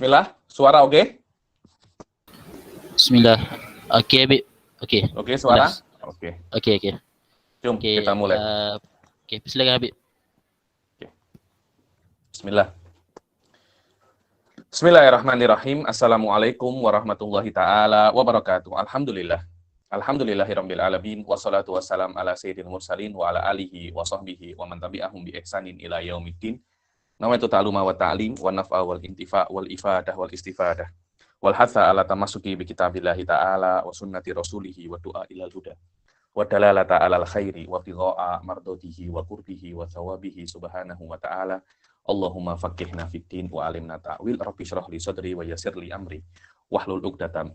Bismillah, suara oke? Bismillah. Okey, Habib. Okey. Oke, suara? Jelas. Oke. Okey. Jom, Okey, kita mulai. okey, silakan Habib. Bismillah. Bismillahirrahmanirrahim. Assalamualaikum warahmatullahi ta'ala wabarakatuh. Alhamdulillahirabbil alamin wassalatu wassalam ala sayyidil mursalin wa ala alihi wa sahbihi wa man tabi'ahum bi ihsanin ila yaumiddin. Nawaitu ta'luma wa ta'lim wa naf'a wal intifa' wal ifadah wal istifadah wal hatha ala tamasuki bi kitabillahi ta'ala wa sunnati rasulihi wa du'a ilal huda wa dalalata alal khairi wa tigha'a mardatihi wa qurbihi wa thawabihi subhanahu wa ta'ala. Allahumma faqihna fid din wa alimna ta'wil. Rabbi shrah li sadri wa yassir li amri wahlul 'uqdatam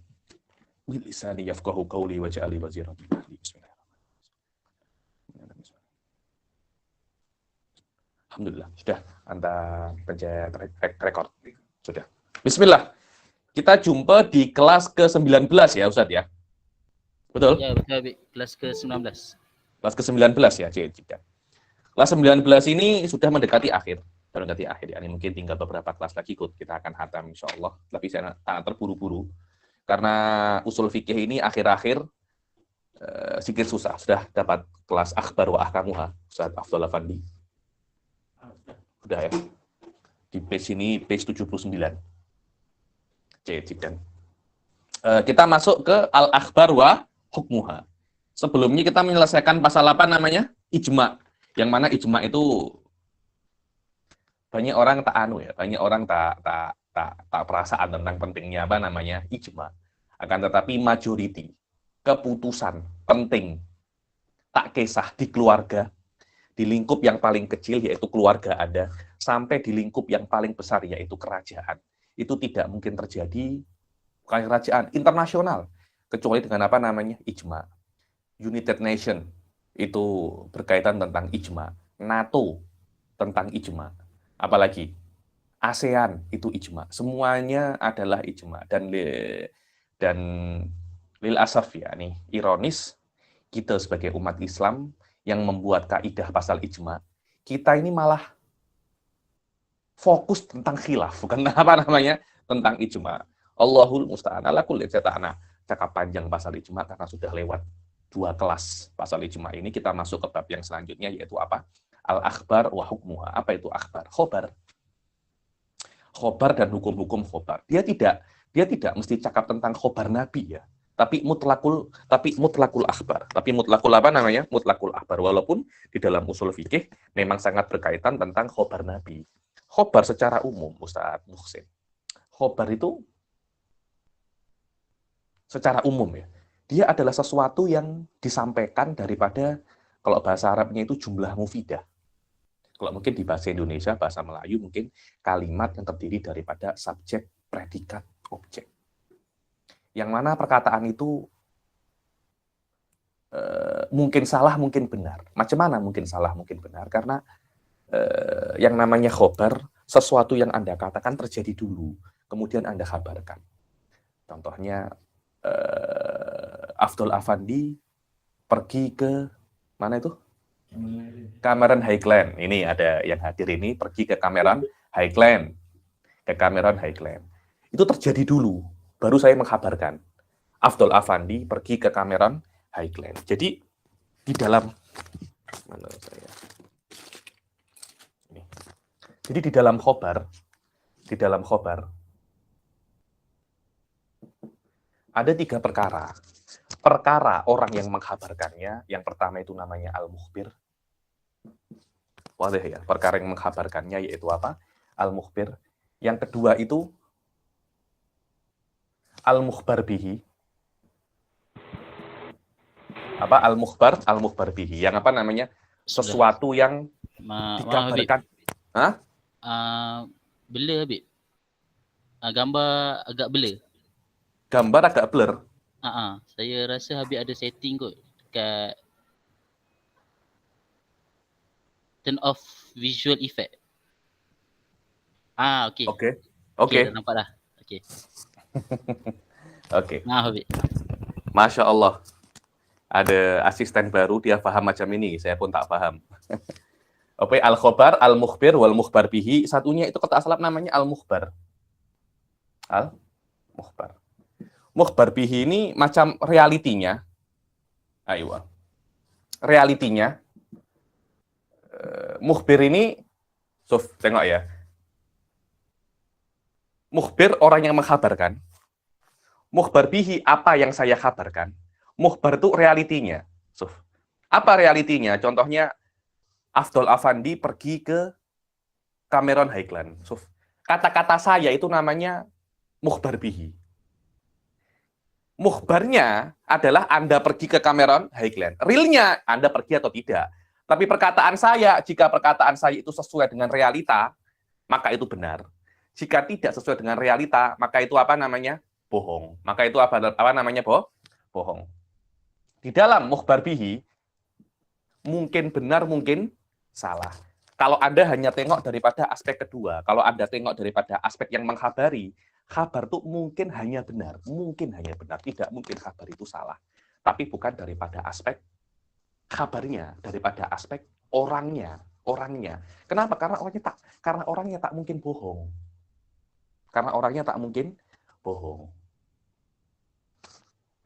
min lisani yafqahu qawli waj'al li waziran min ahli. Alhamdulillah, sudah Anda pencet rekor. Sudah. Bismillah. Kita jumpa di kelas ke-19 ya, Ustaz ya. Betul? Ya, betul Habib. Kelas ke-19. Kelas ke-19 ya, Cik. Kelas 19 ini sudah mendekati akhir. Ya, ini mungkin tinggal beberapa kelas lagi kita akan hatam insyaallah. Tapi saya sangat terburu-buru karena usul fikih ini akhir-akhir sedikit susah. Sudah dapat kelas akhbar wa ahkamuha Ustaz Afdhal Afandi. Sudah ya. Di page ini page 79. Cik. Kita masuk ke al-akhbar wa hukmuha. Sebelumnya kita menyelesaikan pasal apa namanya? Ijma. Yang mana ijma itu banyak orang banyak orang tak perasaan tentang pentingnya apa namanya ijma. Akan tetapi majority, keputusan penting, tak kisah di keluarga, di lingkup yang paling kecil yaitu keluarga Anda, sampai di lingkup yang paling besar yaitu kerajaan. Itu tidak mungkin terjadi kerajaan internasional kecuali dengan apa namanya ijma. United Nation itu berkaitan tentang ijma, NATO tentang ijma, apalagi ASEAN itu ijma, semuanya adalah ijma. Dan lil asaf ya nih, ironis kita sebagai umat Islam yang membuat kaidah pasal ijma, kita ini malah fokus tentang khilaf, bukan apa namanya tentang ijma. Allahul musta'an ala kulli syai'in. Cakap panjang pasal ijma karena sudah lewat 2 kelas pasal ijma ini. Kita masuk ke bab yang selanjutnya yaitu apa? Al-akhbar wa hukmuha. Apa itu akhbar? Khobar dan hukum-hukum khobar. Dia tidak mesti cakap tentang khobar Nabi ya. Tapi mutlakul akhbar. Tapi mutlakul apa namanya? Mutlakul akhbar. Walaupun di dalam usul fikih memang sangat berkaitan tentang khobar Nabi. Khobar secara umum, Ustaz Muhsin. Khobar itu secara umum ya. Dia adalah sesuatu yang disampaikan daripada, kalau bahasa Arabnya itu jumlah mufidah. Kalau mungkin di bahasa Indonesia, bahasa Melayu mungkin kalimat yang terdiri daripada subjek, predikat, objek. Yang mana perkataan itu mungkin salah, mungkin benar. Macam mana mungkin salah, mungkin benar? Karena yang namanya khobar, sesuatu yang Anda katakan terjadi dulu, kemudian Anda kabarkan. Contohnya, Afdhal Afandi pergi ke mana itu? Cameron Highland. Ini ada yang hadir ini pergi ke Cameron Highland. Itu terjadi dulu, baru saya mengkabarkan. Afdhal Afandi pergi ke Cameron Highland. Jadi di dalam mana saya? Ini. Jadi di dalam khobar ada 3 perkara. Perkara orang yang mengkhabarkannya, yang pertama itu namanya al-mukhbir. Wadah ya, perkara yang mengkhabarkannya yaitu apa? Al-mukhbir. Yang kedua itu al-mukhbar bihi. Apa al-mukhbar bihi? Yang apa namanya? Sesuatu yang dikabarkan. Hah? Blur Habib. Gambar agak blur. Gambar agak blur. Saya rasa Habib ada setting kot dekat turn off visual effect. Okey. Okey, dah nampak dah. Okey. Okey. Habib. Masya Allah. Ada asisten baru, dia paham macam ini. Saya pun tak paham. Oke, al-khobar, al-mukhbir, wal-mukhbar bihi. Satunya itu kata asal namanya al-mukhbar. Al-mukhbar. Mukhbar bihi ini macam realitinya. Ayo. Realitinya mukhbir ini tengok ya. Mukhbir orang yang mengkhabarkan. Mukhbar bihi apa yang saya kabarkan. Mukhbar itu realitinya. Apa realitinya? Contohnya Afdol Afandi pergi ke Cameron Highland. Kata-kata saya itu namanya mukhbar bihi. Mukhbarnya adalah Anda pergi ke Cameron Highland. Realnya Anda pergi atau tidak. Tapi perkataan saya, jika perkataan saya itu sesuai dengan realita, maka itu benar. Jika tidak sesuai dengan realita, maka itu apa namanya? Bohong. Maka itu apa namanya? Bohong. Di dalam mukhbar bihi, mungkin benar, mungkin salah. Kalau Anda hanya tengok daripada aspek kedua, kalau Anda tengok daripada aspek yang mengkhabari, kabar itu mungkin hanya benar, tidak mungkin kabar itu salah. Tapi bukan daripada aspek kabarnya, daripada aspek orangnya. Kenapa? Karena orangnya tak mungkin bohong.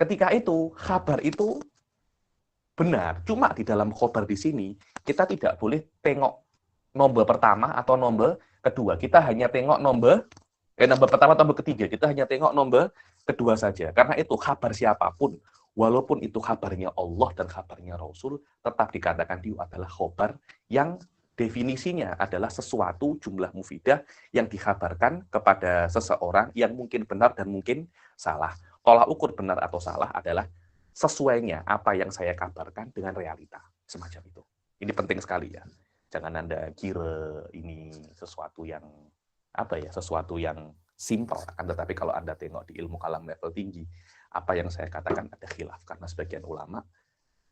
Ketika itu, kabar itu benar. Cuma di dalam khabar di sini, kita tidak boleh tengok nomor pertama atau nomor kedua. Kita hanya tengok nomor pertama atau nomor ketiga. Kita hanya tengok nomor kedua saja. Karena itu kabar siapapun, walaupun itu kabarnya Allah dan kabarnya Rasul, tetap dikatakan dia adalah khabar yang definisinya adalah sesuatu jumlah mufidah yang dikabarkan kepada seseorang yang mungkin benar dan mungkin salah. Tolak ukur benar atau salah adalah sesuainya apa yang saya kabarkan dengan realita. Semacam itu. Ini penting sekali ya. Jangan Anda kira ini sesuatu yang simpel. Tetapi kalau Anda tengok di ilmu kalam level tinggi, apa yang saya katakan ada khilaf. Karena sebagian ulama,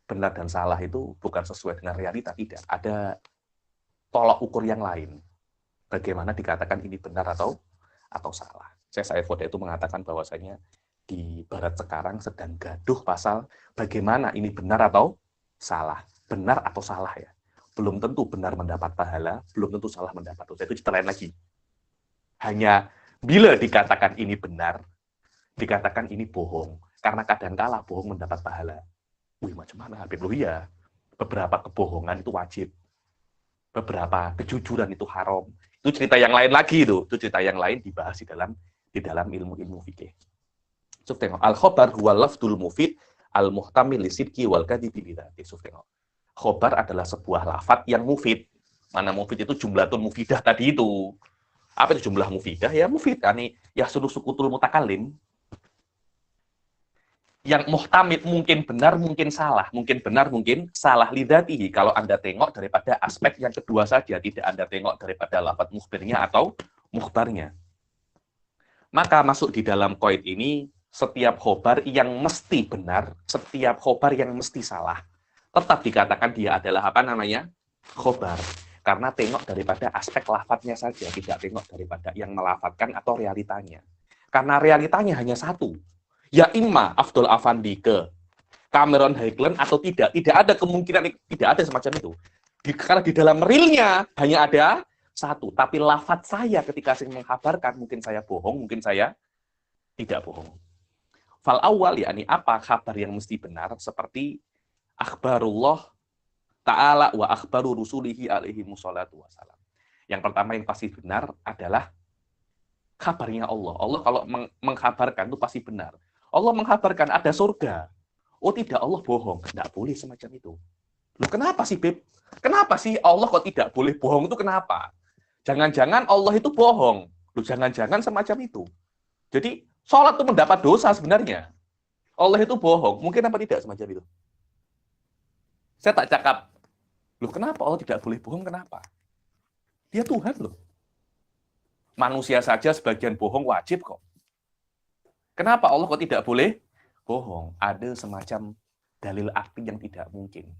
benar dan salah itu bukan sesuai dengan realita. Tidak. Ada tolak ukur yang lain. Bagaimana dikatakan ini benar atau salah. Syekh Saiful itu mengatakan bahwasanya di barat sekarang sedang gaduh pasal bagaimana ini benar atau salah. Benar atau salah ya. Belum tentu benar mendapat pahala, belum tentu salah mendapat dosa. Itu cerita lain lagi. Hanya bila dikatakan ini benar, dikatakan ini bohong. Karena kadang-kala bohong mendapat pahala. Macam mana Habib? Ya, beberapa kebohongan itu wajib. Beberapa kejujuran itu haram. Itu cerita yang lain lagi itu. Itu cerita yang lain dibahas di dalam ilmu-ilmu fikih. Tengok, al-khobar huwa lafdul mufid al-muhtamil lisidki wal kadhibi bidzati. Tengok. Khobar adalah sebuah lafaz yang mufid. Mana mufid itu jumlatun mufidah tadi itu. Apa itu jumlah mufidah? Ya mufid. Ya sukutul mutakalim. Yang muhtamid mungkin benar, mungkin salah. Mungkin benar, mungkin salah lidzatihi. Kalau Anda tengok daripada aspek yang kedua saja. Tidak Anda tengok daripada lafaz mukhbirnya atau mukhbarnya. Maka masuk di dalam qaid ini, setiap khobar yang mesti benar, setiap khobar yang mesti salah. Tetap dikatakan dia adalah khobar. Karena tengok daripada aspek lafadznya saja, tidak tengok daripada yang melafatkan atau realitanya. Karena realitanya hanya satu. Ya imma Afdol Afandi ke Cameron Highland atau tidak. Tidak ada kemungkinan, tidak ada semacam itu. Karena di dalam realnya hanya ada satu. Tapi lafadz saya ketika saya mengkabarkan, mungkin saya bohong, mungkin saya tidak bohong. Fal awal, yakni apa kabar yang mesti benar, seperti akhbarullah ta'ala wa akhbaru rusulihi alaihi musholatu wassalam. Yang pertama yang pasti benar adalah kabarnya Allah. Allah kalau mengkabarkan itu pasti benar. Allah mengkabarkan ada surga. Oh tidak, Allah bohong. Tidak boleh semacam itu. Loh kenapa sih, Beb? Kenapa sih Allah kok tidak boleh bohong itu kenapa? Jangan-jangan Allah itu bohong. Loh jangan-jangan semacam itu. Jadi sholat itu mendapat dosa sebenarnya. Allah itu bohong. Mungkin apa tidak semacam itu? Saya tak cakap, loh kenapa Allah tidak boleh bohong, kenapa? Dia Tuhan loh. Manusia saja sebagian bohong wajib kok. Kenapa Allah kok tidak boleh bohong? Ada semacam dalil akli yang tidak mungkin.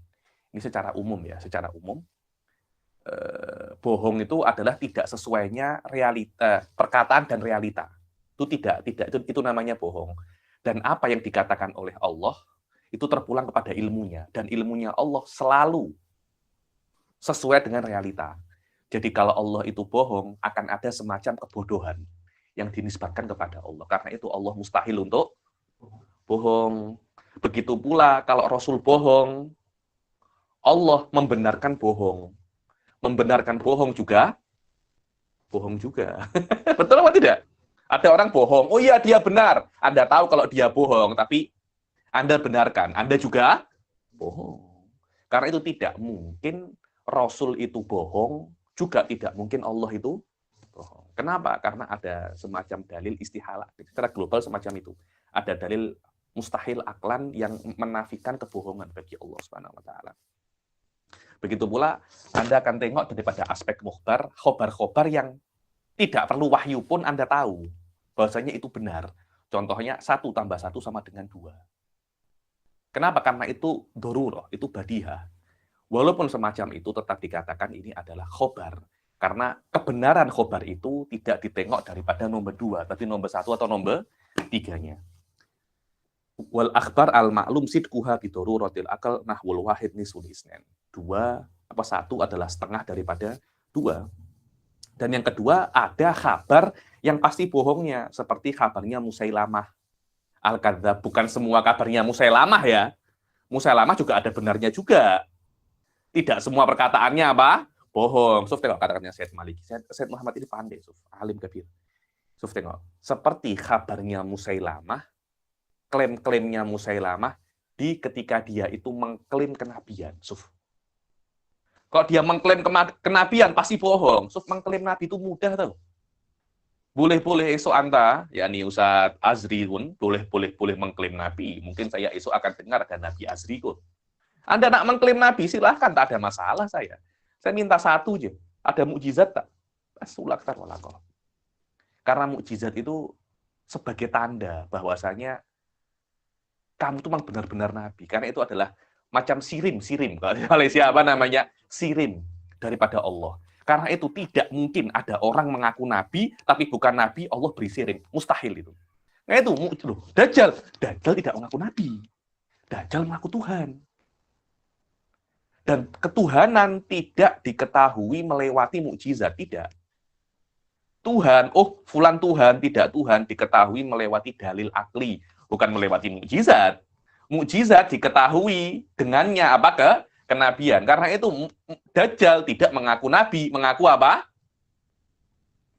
Ini secara umum ya, secara umum. Bohong itu adalah tidak sesuainya realita, perkataan dan realita. Itu namanya bohong. Dan apa yang dikatakan oleh Allah itu terpulang kepada ilmunya, dan ilmunya Allah selalu sesuai dengan realita. Jadi kalau Allah itu bohong, akan ada semacam kebodohan. yang dinisbatkan kepada Allah. Karena itu Allah mustahil untuk bohong. Begitu pula kalau Rasul bohong, Allah membenarkan bohong. Membenarkan bohong juga, bohong juga. Betul apa tidak? Ada orang bohong, oh iya dia benar. Anda tahu kalau dia bohong, tapi Anda benarkan. Anda juga bohong. Karena itu tidak mungkin Rasul itu bohong, juga tidak mungkin Allah itu bohong. Kenapa? Karena ada semacam dalil istihala. Secara global semacam itu. Ada dalil mustahil aklan yang menafikan kebohongan bagi Allah Subhanahu wa taala. Begitu pula Anda akan tengok daripada aspek mukhbar, khobar-khobar yang tidak perlu wahyu pun Anda tahu bahwasanya itu benar. Contohnya 1 tambah 1 sama dengan 2. Kenapa? Karena itu dorurah, itu badihah. Walaupun semacam itu tetap dikatakan ini adalah khobar. Karena kebenaran khobar itu tidak ditengok daripada nomor 2, tapi nomor 1 atau nomor 3-nya. Wal akhbar al ma'lum sidquha bidoruratil akal nahwul wahid nisul isnen. 1 adalah setengah daripada 2. Dan yang kedua, ada kabar yang pasti bohongnya. Seperti kabarnya Musailamah al-Kadzdzab. Bukan semua kabarnya Musailamah ya. Musailamah juga ada benarnya juga. Tidak semua perkataannya apa? Bohong. Suf tengok kata-katanya Said Maliki. Said Muhammad ini pandai, Suf. Alim kabir. Suf tengok. Seperti kabarnya Musailamah, klaim-klaimnya Musailamah ketika dia itu mengklaim kenabian. Suf. Kalau dia mengklaim kenabian, pasti bohong. Suf, mengklaim nabi itu mudah tau. Boleh-boleh esok Anda, yakni Ustaz Azri pun, boleh mengklaim nabi. Mungkin saya esok akan dengar ada Nabi Azri kok. Anda nak mengklaim nabi, silahkan, tak ada masalah saya. Saya minta 1 aja. Ada mukjizat tak? Sulaktar walakoh. Karena mukjizat itu sebagai tanda bahwasanya kamu itu memang benar-benar nabi. Karena itu adalah macam sirim. Kalau di Malaysia apa namanya? Sirim daripada Allah. Karena itu tidak mungkin ada orang mengaku nabi, tapi bukan nabi, Allah beri sirim. Mustahil itu. Nah itu, loh, Dajjal tidak mengaku nabi. Dajjal mengaku Tuhan. Dan ketuhanan tidak diketahui melewati mukjizat, tidak. Tuhan, fulan Tuhan, tidak Tuhan, diketahui melewati dalil akli, bukan melewati mukjizat. Mukjizat diketahui dengannya apa? Kenabian. Karena itu Dajjal tidak mengaku nabi, mengaku apa?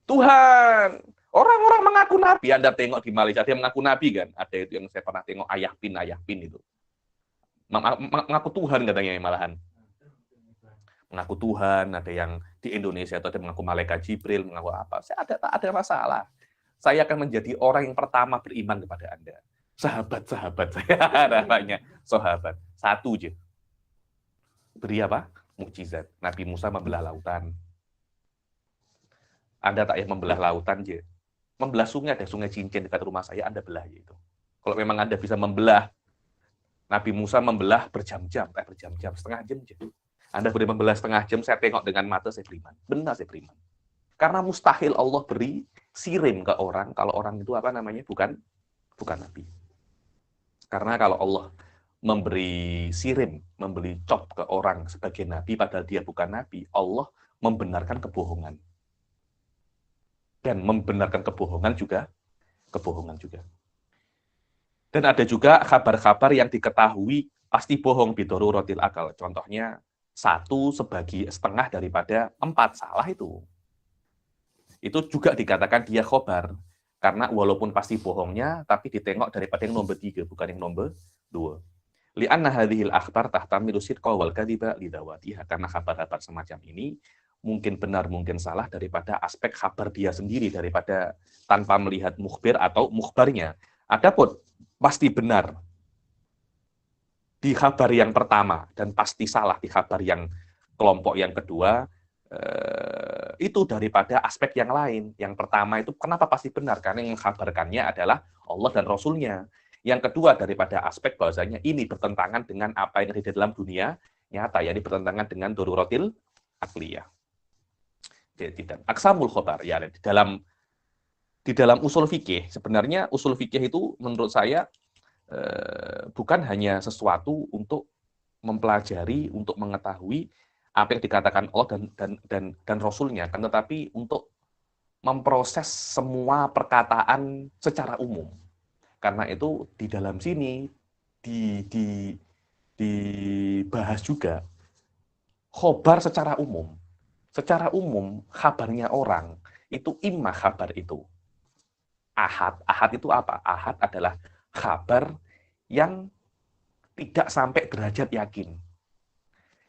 Tuhan. Orang-orang mengaku nabi. Anda tengok di Malaysia, dia mengaku nabi kan? Ada itu yang saya pernah tengok, Ayah Pin itu. Mengaku Tuhan katanya malahan. Mengaku Tuhan, ada yang di Indonesia itu ada mengaku malaikat Jibril, mengaku apa. Tak ada masalah. Saya akan menjadi orang yang pertama beriman kepada Anda. Sahabat-sahabat saya namanya. Sahabat. 1 aja. Beri apa? Mukjizat. Nabi Musa membelah lautan. Anda tak yang membelah lautan aja. Membelah sungai, ada sungai Cincin dekat rumah saya, Anda belah gitu. Kalau memang Anda bisa membelah, Nabi Musa membelah berjam-jam, setengah jam aja. Anda boleh membelah setengah jam, saya tengok dengan mata, saya beriman. Benar saya beriman. Karena mustahil Allah beri sirim ke orang, kalau orang itu apa namanya, bukan nabi. Karena kalau Allah memberi sirim, memberi cop ke orang sebagai nabi, padahal dia bukan nabi, Allah membenarkan kebohongan. Dan membenarkan kebohongan juga. Dan ada juga kabar-kabar yang diketahui pasti bohong bidoruratil akal. Contohnya, 1 sebagai setengah daripada 4 salah itu. Itu juga dikatakan dia khobar. Karena walaupun pasti bohongnya, tapi ditengok daripada yang nomor 3, bukan yang nomor 2. Li'anna hadhil akhbar tahtamilu sidqa wal kadhiba lidawatiha. Karena kabar-kabar semacam ini mungkin benar, mungkin salah daripada aspek kabar dia sendiri, daripada tanpa melihat mukhbir atau mukhbarnya. Adapun pasti benar di kabar yang pertama dan pasti salah di kabar yang kelompok yang kedua, itu daripada aspek yang lain. Yang pertama itu kenapa pasti benar? Karena yang mengkabarkannya adalah Allah dan Rasulnya. Yang kedua daripada aspek bahwasanya ini bertentangan dengan apa yang ada di dalam dunia nyata, yakni bertentangan dengan daruratil akliyah. Tidak. Aksamul khobar, ya, di dalam usul fikih, sebenarnya usul fikih itu menurut saya bukan hanya sesuatu untuk mempelajari, untuk mengetahui apa yang dikatakan Allah dan Rasulnya, kan, tetapi untuk memproses semua perkataan secara umum. Karena itu di dalam sini dibahas juga khobar secara umum. Secara umum, kabarnya orang itu imma kabar itu ahad. Ahad itu apa? Ahad adalah kabar yang tidak sampai derajat yakin.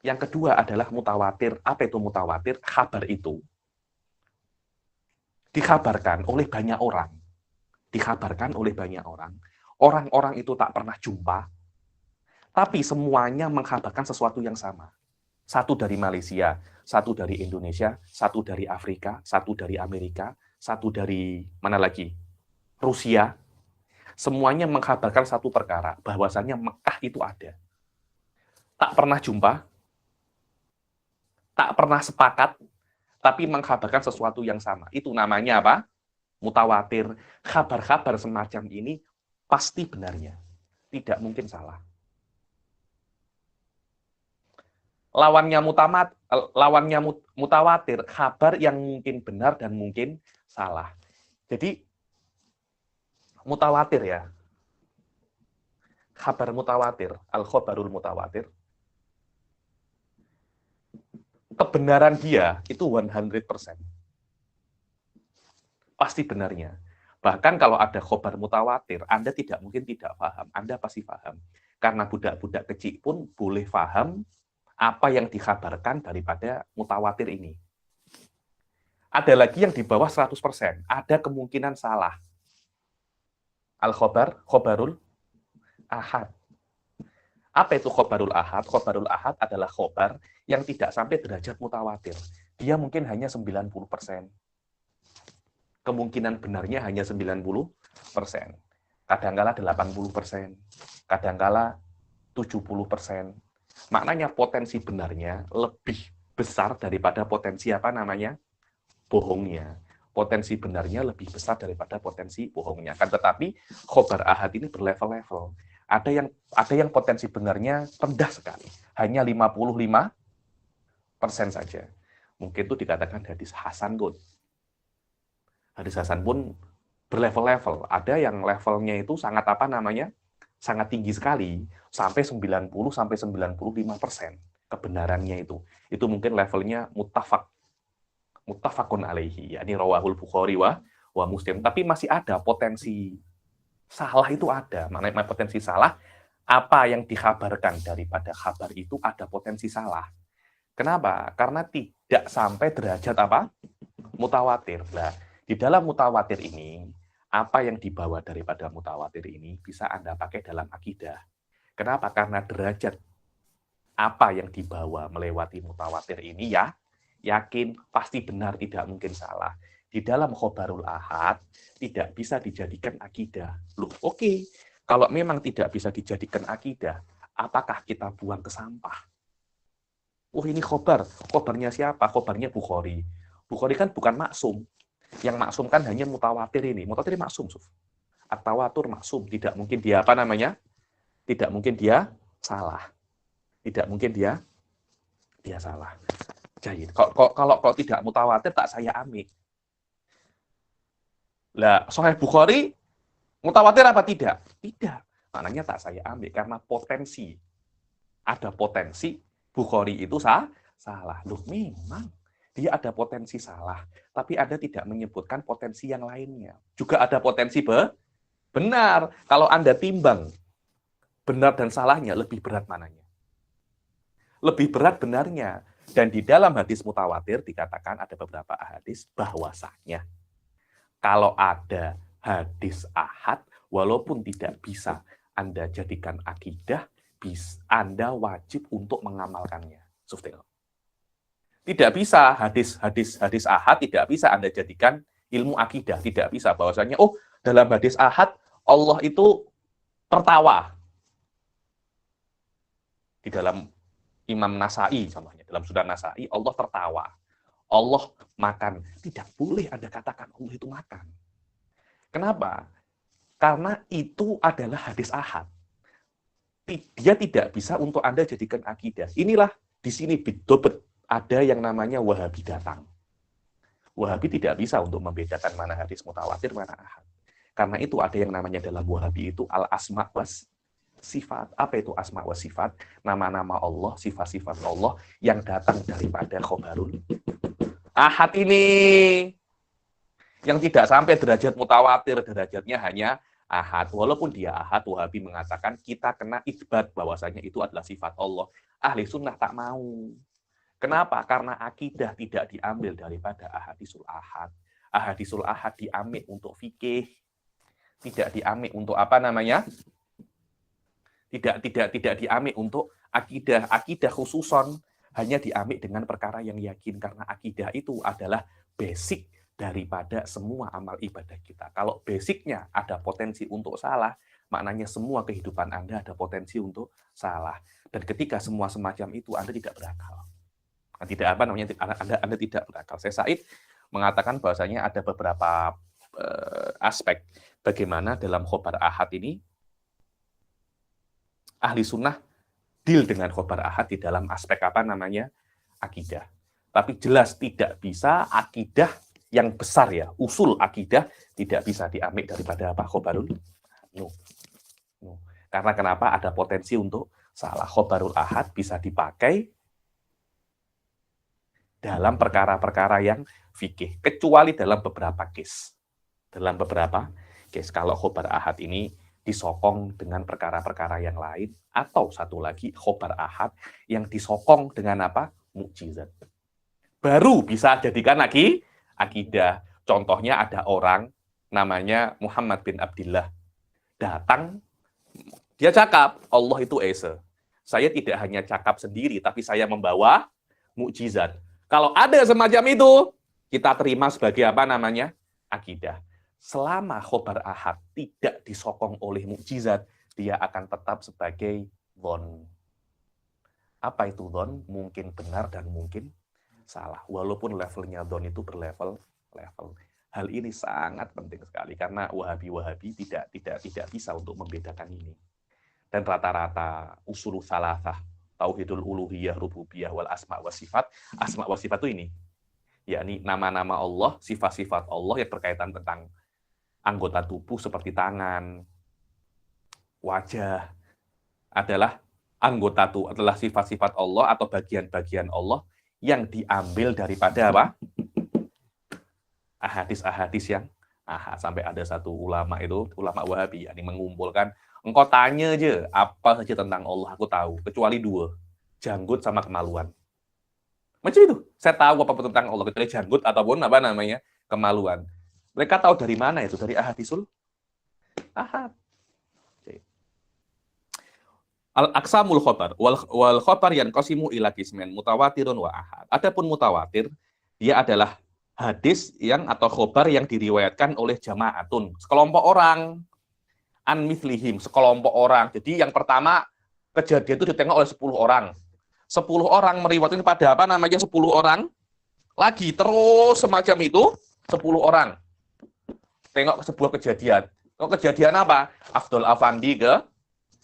Yang kedua adalah mutawatir. Apa itu mutawatir? Kabar itu dikabarkan oleh banyak orang. Dikabarkan oleh banyak orang. Orang-orang itu tak pernah jumpa, tapi semuanya mengkabarkan sesuatu yang sama. Satu dari Malaysia, satu dari Indonesia, satu dari Afrika, satu dari Amerika, satu dari mana lagi? Rusia. Semuanya mengkabarkan satu perkara, bahwasannya Mekah itu ada. Tak pernah jumpa, tak pernah sepakat, tapi mengkabarkan sesuatu yang sama. Itu namanya apa? Mutawatir. Kabar-kabar semacam ini pasti benarnya. Tidak mungkin salah. Lawannya mutawatir, kabar yang mungkin benar dan mungkin salah. Jadi mutawatir ya. Kabar mutawatir, al-khobarul mutawatir. Kebenaran dia itu 100%. Pasti benarnya. Bahkan kalau ada khobar mutawatir, Anda tidak mungkin tidak paham. Anda pasti paham. Karena budak-budak kecil pun boleh paham apa yang dikabarkan daripada mutawatir ini. Ada lagi yang di bawah 100%. Ada kemungkinan salah. Al-khobar, khobarul ahad. Apa itu khobarul ahad? Khobarul ahad adalah khobar yang tidak sampai derajat mutawatir. Dia mungkin hanya 90%. Kemungkinan benarnya hanya 90%. Kadangkala 80%. Kadangkala 70%. Maknanya potensi benarnya lebih besar daripada potensi apa namanya? Bohongnya. Potensi benarnya lebih besar daripada potensi bohongnya. Kan tetapi khobar ahad ini berlevel-level. Ada yang potensi benarnya rendah sekali. Hanya 55% saja. Mungkin itu dikatakan hadis hasan kot. Hadis hasan pun berlevel-level. Ada yang levelnya itu sangat apa namanya? Sangat tinggi sekali, sampai 90-95% kebenarannya itu. Itu mungkin levelnya muttafaqun alaihi, yakni rawahul Bukhari wa Muslim. Tapi masih ada potensi salah itu ada. Maknanya potensi salah, apa yang dikabarkan daripada kabar itu ada potensi salah. Kenapa? Karena tidak sampai derajat apa? Mutawatir. Nah, di dalam mutawatir ini, apa yang dibawa daripada mutawatir ini bisa Anda pakai dalam akidah. Kenapa? Karena derajat apa yang dibawa melewati mutawatir ini ya, yakin, pasti benar, tidak mungkin salah. Di dalam khobarul ahad, tidak bisa dijadikan akidah. Loh, oke. Kalau memang tidak bisa dijadikan akidah, apakah kita buang ke sampah? Oh, ini khobar. Khobarnya siapa? Khobarnya Bukhari. Bukhari kan bukan maksum. Yang maksum kan hanya mutawatir ini. Mutawatir maksum, Suf. At-tawatur maksum. Tidak mungkin dia apa namanya? Tidak mungkin dia salah. Tidak mungkin dia salah. Jadi, kalau tidak mutawatir tak saya ambil. Lah, Sahih Bukhari mutawatir apa tidak? Tidak. Maknanya tak saya ambil karena potensi. Ada potensi Bukhari itu salah. Loh, memang dia ada potensi salah, tapi Anda tidak menyebutkan potensi yang lainnya. Juga ada potensi benar. Kalau Anda timbang benar dan salahnya, lebih berat mananya? Lebih berat benarnya. Dan di dalam hadis mutawatir dikatakan ada beberapa hadis bahwasanya kalau ada hadis ahad, walaupun tidak bisa Anda jadikan akidah, Anda wajib untuk mengamalkannya. Suftil. Tidak bisa hadis ahad tidak bisa Anda jadikan ilmu akidah, tidak bisa. Bahwasanya dalam hadis ahad Allah itu tertawa. Di dalam Imam Nasai contohnya, dalam Sunan Nasai Allah tertawa. Allah makan. Tidak boleh Anda katakan Allah itu makan. Kenapa? Karena itu adalah hadis ahad. Dia tidak bisa untuk Anda jadikan akidah. Inilah di sini bidobet ada yang namanya Wahabi datang. Wahabi tidak bisa untuk membedakan mana hadis mutawatir, mana ahad. Karena itu ada yang namanya dalam Wahabi itu al-asma was sifat. Apa itu asma wa sifat? Nama-nama Allah, sifat-sifat Allah yang datang daripada khobarul ahad ini. Yang tidak sampai derajat mutawatir, derajatnya hanya ahad. Walaupun dia ahad, Wahabi mengatakan kita kena isbat bahwasanya itu adalah sifat Allah. Ahli sunnah tak mau. Kenapa? Karena akidah tidak diambil daripada ahadisul ahad. Ahadisul ahad diambil untuk fikih, tidak diambil untuk apa namanya? Tidak diambil untuk akidah. Akidah khususon hanya diambil dengan perkara yang yakin, karena akidah itu adalah basic daripada semua amal ibadah kita. Kalau basicnya ada potensi untuk salah, maknanya semua kehidupan Anda ada potensi untuk salah. Dan ketika semua semacam itu, Anda tidak berakal. Tidak apa namanya, Anda tidak berakal. Syekh Said mengatakan bahwasanya ada beberapa aspek bagaimana dalam khobar ahad ini ahli sunnah deal dengan khobar ahad di dalam aspek apa namanya akidah. Tapi jelas tidak bisa akidah yang besar ya, usul akidah tidak bisa diambil daripada apa khobarul. No. Karena kenapa? Ada potensi untuk salah. Khobarul ahad bisa dipakai dalam perkara-perkara yang fikih, kecuali dalam beberapa case. Dalam beberapa case, kalau khobar ahad ini disokong dengan perkara-perkara yang lain, atau satu lagi khobar ahad yang disokong dengan apa? Mukjizat. Baru bisa jadikan lagi akidah. Contohnya ada orang namanya Muhammad bin Abdillah. Datang, dia cakap, Allah itu Esa. Saya tidak hanya cakap sendiri, tapi saya membawa mukjizat. Kalau ada semacam itu, kita terima sebagai apa namanya? Akidah. Selama khobar ahad tidak disokong oleh mukjizat, dia akan tetap sebagai dhon. Apa itu dhon? Mungkin benar dan mungkin salah. Walaupun levelnya dhon itu berlevel-level. Hal ini sangat penting sekali karena Wahabi tidak bisa untuk membedakan ini. Dan rata-rata usul salasah, tauhidul uluhiyah, rububiyah, wal asma wa sifat. Asma wa sifat itu ini, yakni nama-nama Allah, sifat-sifat Allah yang berkaitan tentang anggota tubuh seperti tangan, wajah, adalah anggota tubuh, adalah sifat-sifat Allah atau bagian-bagian Allah yang diambil daripada apa? Ahadis-ahadis yang sampai ada satu ulama itu, ulama Wahabi, yakni mengumpulkan, engkau tanya aja apa saja tentang Allah, aku tahu, kecuali dua, janggut sama kemaluan. Macam itu, saya tahu apa tentang Allah, kecuali janggut ataupun apa namanya, kemaluan. Mereka tahu dari mana itu? Dari ahadisul ahad. Al-aqsamul khobar, wal khobar yang qasimu ila qismain mutawatirun wa ahad. Adapun mutawatir, dia adalah hadis yang atau khobar yang diriwayatkan oleh jamaatun, sekelompok orang, an mithlihim, sekelompok orang. Jadi yang pertama kejadian itu ditengok oleh 10 orang. 10 orang meriwayatkan pada apa namanya 10 orang lagi, terus semacam itu 10 orang. Tengok sebuah kejadian. Kok kejadian apa? Afdol Afandi ke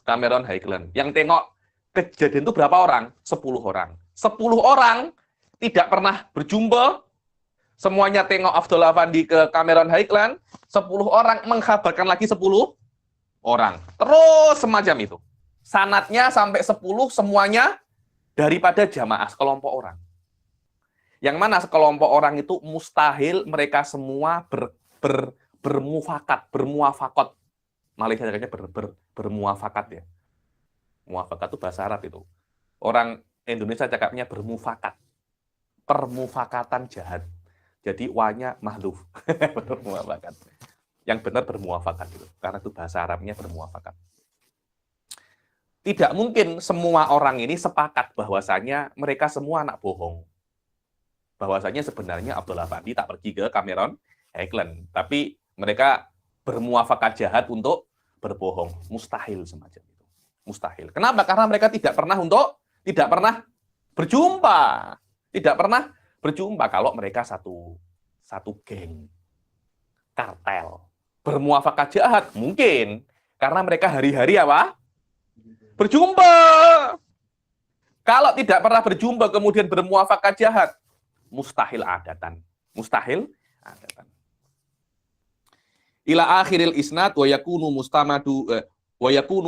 Cameron Highland. Yang tengok kejadian itu berapa orang? 10 orang. 10 orang tidak pernah berjumpa. Semuanya tengok Afdol Afandi ke Cameron Highland. 10 orang mengkhabarkan lagi 10 orang. Terus semacam itu. Sanadnya sampai 10 semuanya daripada jamaah sekelompok orang. Yang mana sekelompok orang itu mustahil mereka semua bermuafakot. Malaysia kayaknya bermuafakat ya. Muafakat itu bahasa Arab itu. Orang Indonesia cakapnya bermufakat. Permufakatan jahat. Jadi wa-nya mahdhuf. Bermuafakat. Yang benar bermuafakat itu. Karena itu bahasa Arabnya bermuafakat. Tidak mungkin semua orang ini sepakat bahwasanya mereka semua anak bohong. Bahwasanya sebenarnya Abdullah Fandi tak pergi ke Cameron Highland. Tapi mereka bermuafakat jahat untuk berbohong. Mustahil semacam itu. Mustahil. Kenapa? Karena mereka tidak pernah berjumpa. Tidak pernah berjumpa kalau mereka satu geng. Kartel. Bermuafakat jahat mungkin. Karena mereka hari-hari apa? Berjumpa. Kalau tidak pernah berjumpa kemudian bermuafakat jahat, mustahil adatan. Mustahil ada. Ila akhiril isnad wa yakunu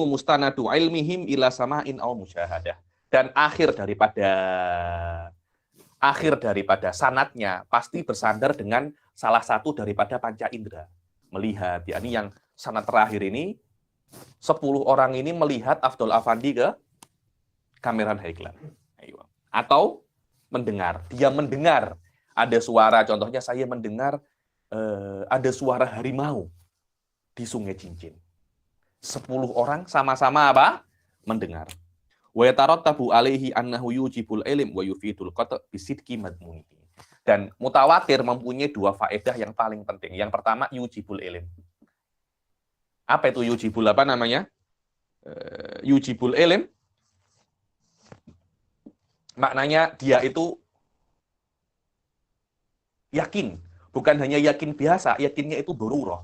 mustanadu ilmihim ila sama'in aw musyahadah. Dan akhir daripada sanadnya pasti bersandar dengan salah satu daripada panca indera. Melihat, yakni yang sanad terakhir ini 10 orang ini melihat Afdol Afandi ke Kameran Haiklan. Atau mendengar, dia mendengar ada suara, contohnya saya mendengar ada suara harimau di Sungai Cincin. 10 orang sama-sama apa? Mendengar. Wa yatarattabu alaihi annahu yujibul ilm wa yufidul qata' bisidqi madmunihi. Dan mutawatir mempunyai 2 faedah yang paling penting. Yang pertama yujibul ilm. Apa itu yujibul apa namanya? Yujibul ilm maknanya dia itu yakin. Bukan hanya yakin biasa, yakinnya itu darurah.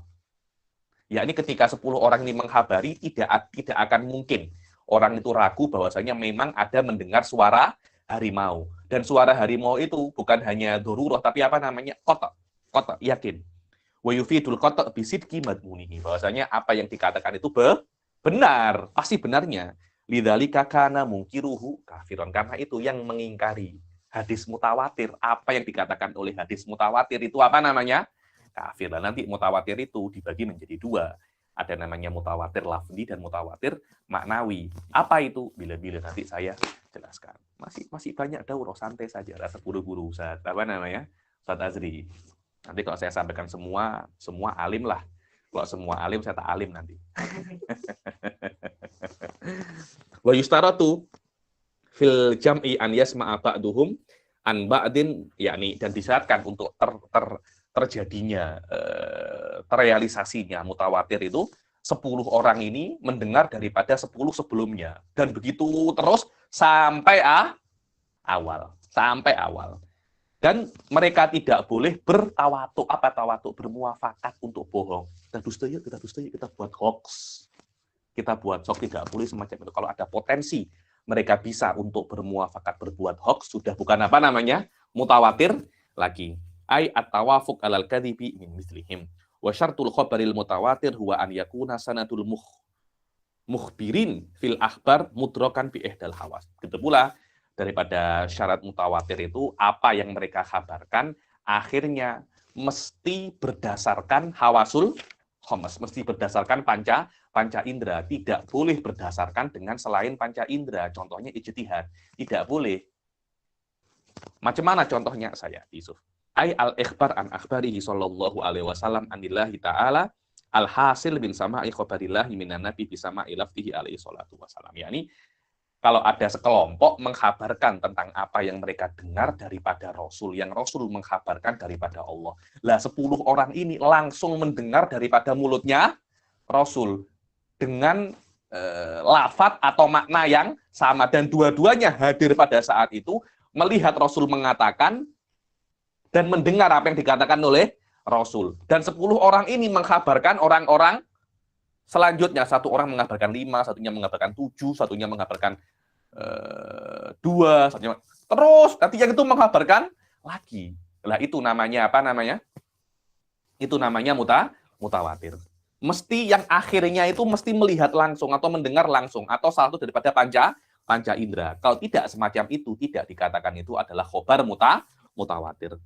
Yakni ketika 10 orang ini menghabari, tidak akan mungkin orang itu ragu bahwasanya memang ada mendengar suara harimau. Dan suara harimau itu bukan hanya darurah, tapi apa namanya? Qata', yakin. Wa yufidul qata' bisidqi madmunihi. Bahwasanya apa yang dikatakan itu benar, pasti benarnya. Lidzalika kana mungkiruhu kafiron. Karena itu yang mengingkari hadis mutawatir, apa yang dikatakan oleh hadis mutawatir itu apa namanya? Kafir. Dan nanti mutawatir itu dibagi menjadi 2. Ada namanya mutawatir lafzi dan mutawatir maknawi. Apa itu? Bila-bila nanti saya jelaskan. Masih banyak daurah, santai saja. Rasa buru-buru Ustaz. Apa namanya? Ustaz Azri. Nanti kalau saya sampaikan semua alim lah. Kalau semua alim, saya tak alim nanti. Wa yustaratu fil jam'i an yasma'a ba'duhum an ba'din, yakni dan disyaratkan untuk terjadinya terrealisasinya mutawatir itu 10 orang ini mendengar daripada 10 sebelumnya, dan begitu terus sampai awal. Dan mereka tidak boleh bertawatuk. Apa tawatuk? Bermuafakat untuk bohong. Kita dusta yuk, kita buat hoax. Kita buat hoax, tidak boleh semacam itu. Kalau ada potensi mereka bisa untuk bermuafakat berbuat hoax, sudah bukan apa namanya? Mutawatir lagi. Ai at-tawafuq alal kadhibi min mislihim. Wa syartul khabaril mutawatir huwa an yakuna sanadul mukhbirin fil akhbar mudrakan bi ihdal hawas. Begitu pula daripada syarat mutawatir itu apa yang mereka kabarkan akhirnya mesti berdasarkan hawasul khamas, mesti berdasarkan panca indera, tidak boleh berdasarkan dengan selain panca indera. Contohnya ijtihad, tidak boleh. Macam mana contohnya? Saya Yusuf. Ai al-ikhbar an akhbarihi sallallahu alaihi wasallam anillahi ta'ala al-hasil bin sama'i khabarillahi minan nabi bi sama'i lafzihi alaihi salatu wasallam. Yani kalau ada sekelompok mengkhabarkan tentang apa yang mereka dengar daripada Rasul, yang Rasul mengkhabarkan daripada Allah. Lah 10 orang ini langsung mendengar daripada mulutnya Rasul dengan lafaz atau makna yang sama, dan dua-duanya hadir pada saat itu, melihat Rasul mengatakan dan mendengar apa yang dikatakan oleh Rasul. Dan 10 orang ini mengkhabarkan orang-orang selanjutnya. Satu orang mengabarkan 5, satunya mengabarkan 7, satunya mengabarkan 2, satunya. Terus nanti yang itu mengabarkan lagi. Lah itu namanya apa namanya? Itu namanya mutawatir. Mesti yang akhirnya itu mesti melihat langsung atau mendengar langsung atau salah satu daripada panca indera. Kalau tidak semacam itu, tidak dikatakan itu adalah khobar mutawatir.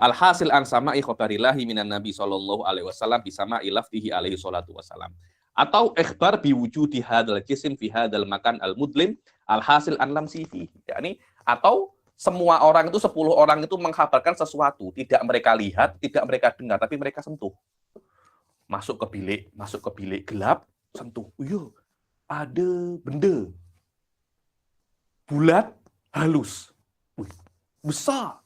Alhasil an sama'i khabarillahi minan nabi sallallahu alaihi wasallam bi sama'i lafzihi alaihi salatu wasallam. Atau ikhbar biwujudi hadzal jism fi hadzal makan al-mudlim alhasil an lamsi fihi. Yani atau semua orang itu 10 orang itu mengkhabarkan sesuatu, tidak mereka lihat, tidak mereka dengar, tapi mereka sentuh. Masuk ke bilik gelap, sentuh. Iya, ada benda bulat halus. Besar.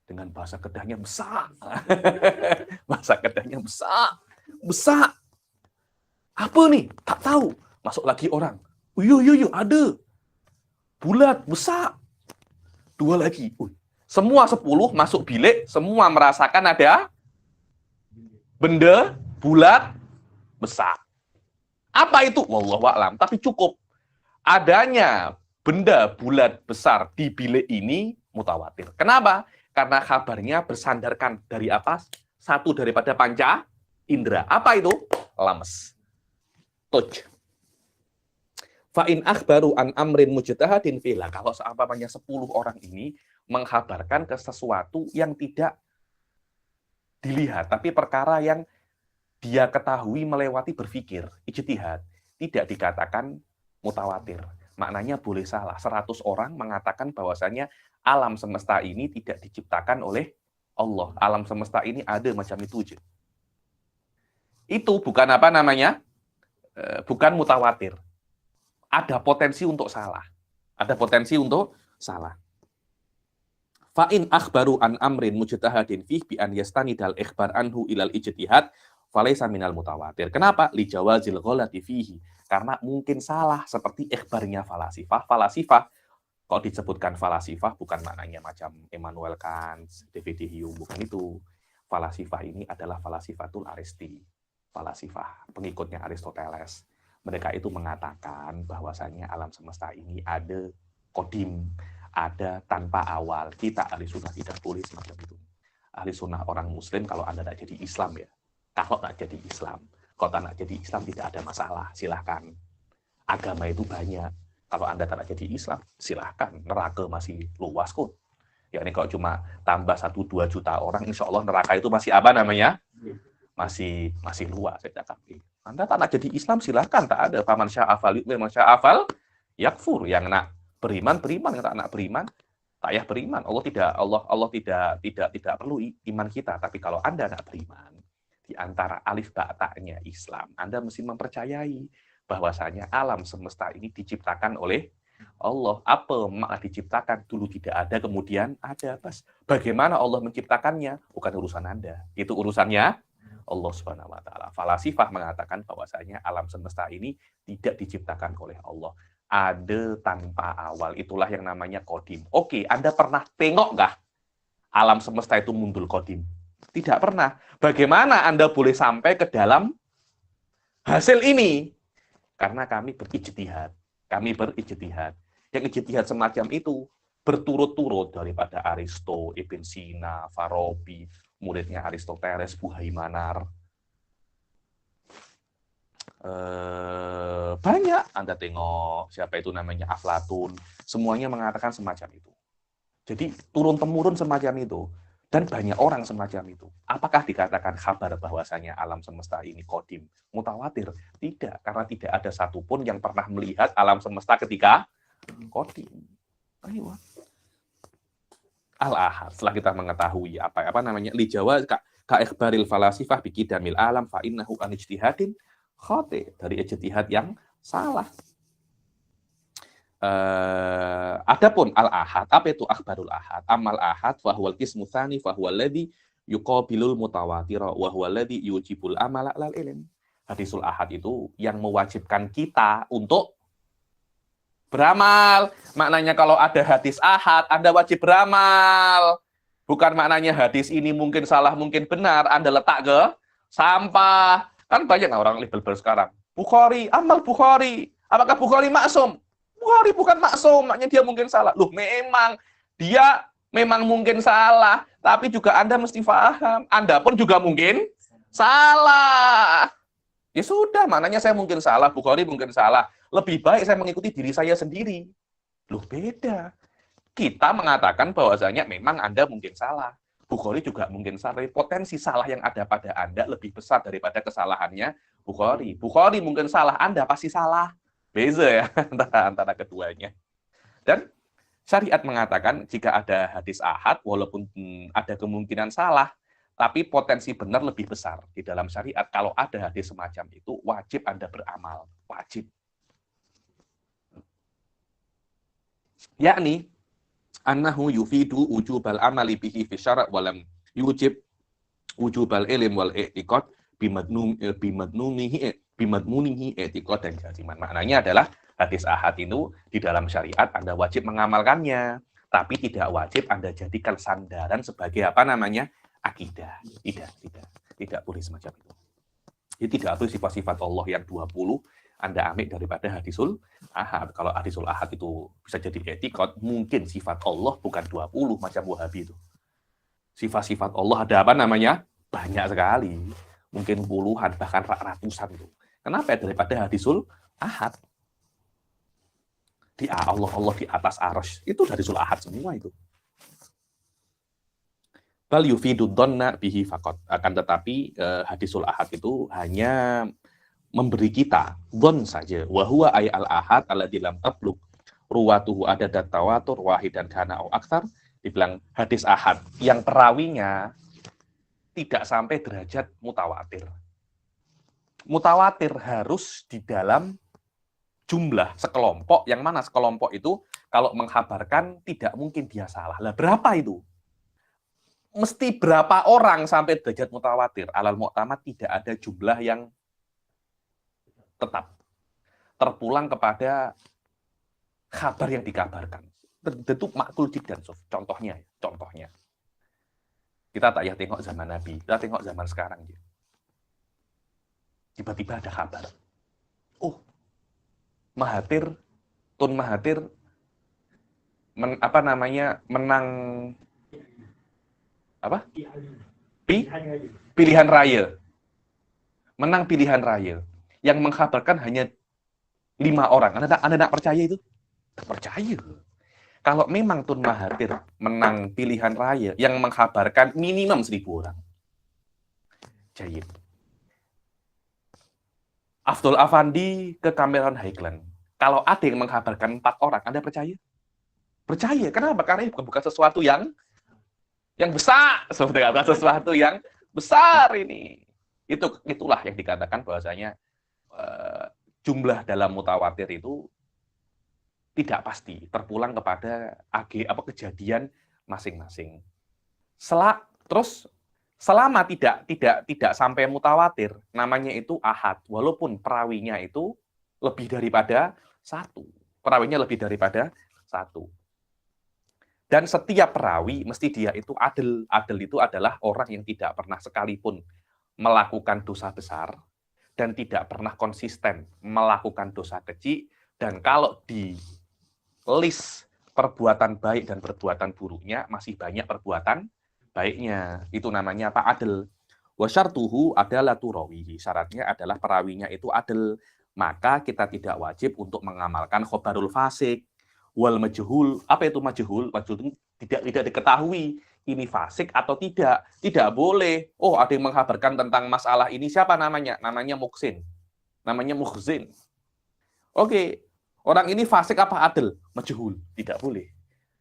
Dengan bahasa Kedahnya besar. Bahasa Kedahnya besar. Apa nih? Tak tahu. Masuk lagi orang. Iya, ada. Bulat, besar. 2 lagi. Semua 10 masuk bilik, semua merasakan ada benda bulat besar. Apa itu? Wallahu a'lam. Tapi cukup. Adanya benda bulat besar di bilik ini mutawatir. Kenapa? Karena kabarnya bersandarkan dari apa? Satu daripada panca indera. Apa itu? Lames. Touch. Fa'in akhbaru an amrin mujtahadin fila. Kalau seumpamanya 10 orang ini menghabarkan ke sesuatu yang tidak dilihat, tapi perkara yang dia ketahui melewati berpikir, ijtihad, tidak dikatakan mutawatir. Maknanya boleh salah. 100 orang mengatakan bahwasanya alam semesta ini tidak diciptakan oleh Allah. Alam semesta ini ada macam itu aja. Itu bukan apa namanya? Bukan mutawatir. Ada potensi untuk salah. Ada potensi untuk salah. Fa'in akhbaru an amrin mujtahadin fih bi an yastanidal ikhbar anhu ilal ijtihad falaysa minal mutawatir. Kenapa? Li jawazil ghalati fihi. Karena mungkin salah seperti ikhbarnya falasifah. Falasifah, kalau disebutkan falasifah bukan maknanya macam Immanuel Kant, David Hume, bukan itu. Falasifah ini adalah falasifatul Aristi. Falasifah, pengikutnya Aristoteles. Mereka itu mengatakan bahwasanya alam semesta ini ada kodim, ada tanpa awal. Kita ahli sunnah tidak boleh semacam itu. Ahli sunnah orang muslim kalau Anda tidak jadi Islam ya. Kalau tak jadi Islam, kalau tak jadi Islam tidak ada masalah, silahkan. Agama itu banyak. Kalau Anda tak jadi Islam, silahkan. Neraka masih luas kok. Ya ini kalau cuma tambah 1-2 juta orang, insya Allah neraka itu masih apa namanya? Masih luas. Saya cakap. Anda tak jadi Islam, silahkan. Tak ada. Faman sya'afal yu'min, man sya'afal yakfur. Yang nak beriman, yang tak nak beriman, tak payah beriman. Allah tidak perlu iman kita. Tapi kalau Anda nak beriman, di antara alif ba ta-nya Islam, Anda mesti mempercayai bahwasanya alam semesta ini diciptakan oleh Allah. Apa makna diciptakan? Dulu tidak ada, kemudian ada. Pas bagaimana Allah menciptakannya? Bukan urusan Anda. Itu urusannya Allah Subhanahu wa taala. Falasifah mengatakan bahwasanya alam semesta ini tidak diciptakan oleh Allah. Ada tanpa awal. Itulah yang namanya kodim. Oke, Anda pernah tengok nggak alam semesta itu muncul kodim? Tidak pernah. Bagaimana Anda boleh sampai ke dalam hasil ini? Karena kami berijtihad. Yang ijtihad semacam itu berturut-turut daripada Aristo, Ibn Sina, Farabi, muridnya Aristoteles, Buhaimanar. Banyak. Anda tengok siapa itu namanya Aflatun. Semuanya mengatakan semacam itu. Jadi turun-temurun semacam itu. Dan banyak orang semacam itu. Apakah dikatakan kabar bahwasanya alam semesta ini kodim? Mutawatir? Tidak, karena tidak ada satupun yang pernah melihat alam semesta ketika kodim. Ayo. Al-ahad, setelah kita mengetahui apa namanya li jawa ka ikhbaril falasifah bi qidamil alam fa innahu an ijtihadin khati, dari ijtihad yang salah. Adapun al-ahad, apa itu akhbarul ahad? Amal ahad fa huwal qismu tsani fa huwal ladzi yuqabilul mutawatir wa huwal ladzi yujibul amala lal ilm. Hadisul ahad itu yang mewajibkan kita untuk beramal. Maknanya kalau ada hadis ahad, Anda wajib beramal. Bukan maknanya hadis ini mungkin salah, mungkin benar, Anda letak ke sampah. Kan banyak orang label sekarang. Bukhari, amal Bukhari. Apakah Bukhari maksum? Bukhari bukan maksum, maknanya dia mungkin salah. Loh, dia memang mungkin salah, tapi juga Anda mesti paham. Anda pun juga mungkin salah. Ya sudah, maknanya saya mungkin salah, Bukhari mungkin salah. Lebih baik saya mengikuti diri saya sendiri. Loh, beda. Kita mengatakan bahwasanya memang Anda mungkin salah. Bukhari juga mungkin salah. Potensi salah yang ada pada Anda lebih besar daripada kesalahannya Bukhari. Bukhari mungkin salah, Anda pasti salah. Beza ya antara keduanya. Dan syariat mengatakan jika ada hadis ahad, walaupun ada kemungkinan salah, tapi potensi benar lebih besar. Di dalam syariat, kalau ada hadis semacam itu, wajib Anda beramal. Wajib. Yakni, annahu yufidu ujubal amali bihi fi syara' walam yujib wujubal ilm wal i'tiqad bimadmunihi i'tiqad dan jaziman. Maknanya adalah hadis ahad itu di dalam syariat Anda wajib mengamalkannya, tapi tidak wajib Anda jadikan sandaran sebagai apa namanya? Akidah. Tidak boleh semacam itu. Jadi tidak boleh sifat-sifat Allah yang 20 Anda ambil daripada hadisul ahad. Kalau hadisul ahad itu bisa jadi i'tiqad, mungkin sifat Allah bukan 20 macam Wahabi itu. Sifat-sifat Allah ada apa namanya? Banyak sekali. Mungkin puluhan, bahkan ratusan tuh. Kenapa? Daripada hadisul ahad. Di Allah di atas arasy. Itu hadisul ahad semua itu. Bal yufidu dhanna bihi faqat. Akan tetapi hadisul ahad itu hanya memberi kita dhon saja. Wa huwa ay al ahad alladzi lam tablugh ruwatuhu adadat tawatur wahidan kana au aktsar. Dibilang hadis ahad yang perawinya tidak sampai derajat mutawatir. Mutawatir harus di dalam jumlah sekelompok, yang mana sekelompok itu kalau menghabarkan tidak mungkin dia salah. Lah berapa itu? Mesti berapa orang sampai derajat mutawatir? Alal mu'tamad tidak ada jumlah yang tetap. Terpulang kepada kabar yang dikabarkan. Tentu makul jiddan, contohnya. Kita tak ya tengok zaman Nabi, kita tengok zaman sekarang. Tiba-tiba ada kabar. Oh, Mahathir, Tun Mahathir, menang apa? Pilihan raya. Menang pilihan raya. Yang mengkabarkan hanya 5 orang. Anda tak percaya itu? Tak percaya. Kalau memang Tun Mahathir menang pilihan raya, yang mengkabarkan minimum 1.000 orang. Jayid. Abdul Afandi ke Cameron Highland. Kalau ada yang mengkabarkan 4 orang, Anda percaya? Percaya. Kenapa? Karena ini bukan sesuatu yang besar. Bukan sesuatu yang besar ini. Itulah yang dikatakan bahwasanya jumlah dalam mutawatir itu tidak pasti, terpulang kepada kejadian masing-masing. Terus selama tidak sampai mutawatir, namanya itu ahad, walaupun perawinya itu lebih daripada 1. Perawinya lebih daripada 1. Dan setiap perawi mesti dia itu adil. Adil itu adalah orang yang tidak pernah sekalipun melakukan dosa besar dan tidak pernah konsisten melakukan dosa kecil, dan kalau di list perbuatan baik dan perbuatan buruknya masih banyak perbuatan baiknya. Itu namanya apa? Adil. Wa syartuhu adalah turawihi. Syaratnya adalah perawinya itu adil. Maka kita tidak wajib untuk mengamalkan khobarul fasik. Wal majhul. Apa itu majhul? Majhul itu tidak diketahui. Ini fasik atau tidak. Tidak boleh. Oh, ada yang menghabarkan tentang masalah ini. Siapa namanya? Namanya Muhsin. Namanya Muhzin. Oke. Orang ini fasik apa adil? Majhul. Tidak boleh.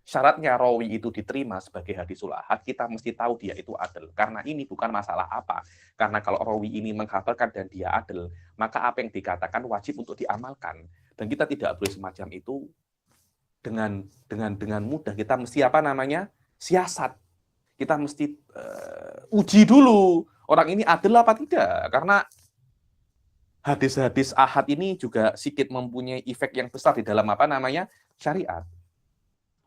Syaratnya rawi itu diterima sebagai hadisul ahad, kita mesti tahu dia itu adil. Karena ini bukan masalah apa. Karena kalau rawi ini menghabarkan dan dia adil, maka apa yang dikatakan wajib untuk diamalkan. Dan kita tidak boleh semacam itu dengan mudah. Kita mesti siasat. Kita mesti uji dulu. Orang ini adil apa tidak. Karena hadis-hadis ahad ini juga sedikit mempunyai efek yang besar di dalam syariat.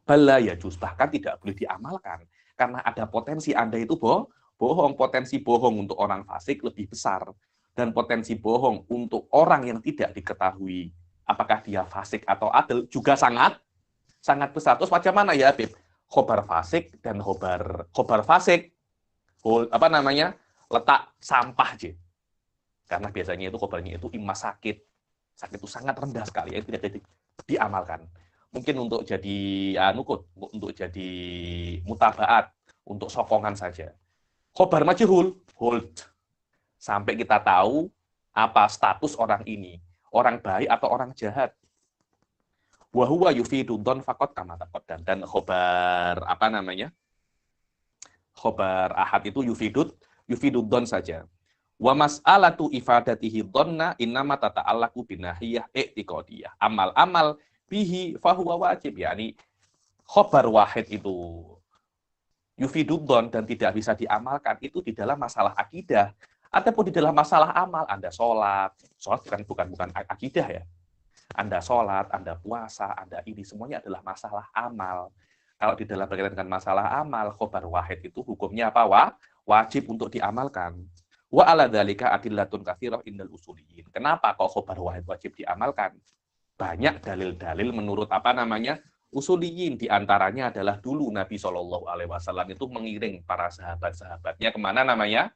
Bala ya juz, bahkan tidak boleh diamalkan karena ada potensi Anda itu bohong. Potensi bohong untuk orang fasik lebih besar, dan potensi bohong untuk orang yang tidak diketahui apakah dia fasik atau adil juga sangat besar. Terus macam mana ya, Habib? Khobar fasik dan khobar fasik letak sampah aja. Karena biasanya itu khobarnya itu imma sakit itu sangat rendah sekali, itu tidak diamalkan. Mungkin untuk jadi untuk jadi mutabaat, untuk sokongan saja. Khobar majhul, hold. Sampai kita tahu apa status orang ini, orang baik atau orang jahat. Wa huwa yufidu dhon faqat kama taqaddam. Dan khobar khobar ahad itu yufidu dhon saja. Wa mas'alatu ifadatihi dhanna innama tata'allaqu binahiyah i'tiqadiyah. Amal-amal bihi fahuwa wajib. Yani khobar wahid itu yufidu dhon dan tidak bisa diamalkan itu di dalam masalah akidah ataupun di dalam masalah amal. Anda sholat bukan akidah ya. Anda sholat, Anda puasa, Anda ini semuanya adalah masalah amal. Kalau di dalam berkaitan dengan masalah amal, khobar wahid itu hukumnya apa? Wajib untuk diamalkan. Wa ala dzalika adillatun katsirah indal usuliyin. Kenapa kok khobar wahid wajib diamalkan? Banyak dalil-dalil menurut usuliyin, diantaranya adalah dulu Nabi Shallallahu Alaihi Wasallam itu mengiring para sahabat-sahabatnya kemana namanya,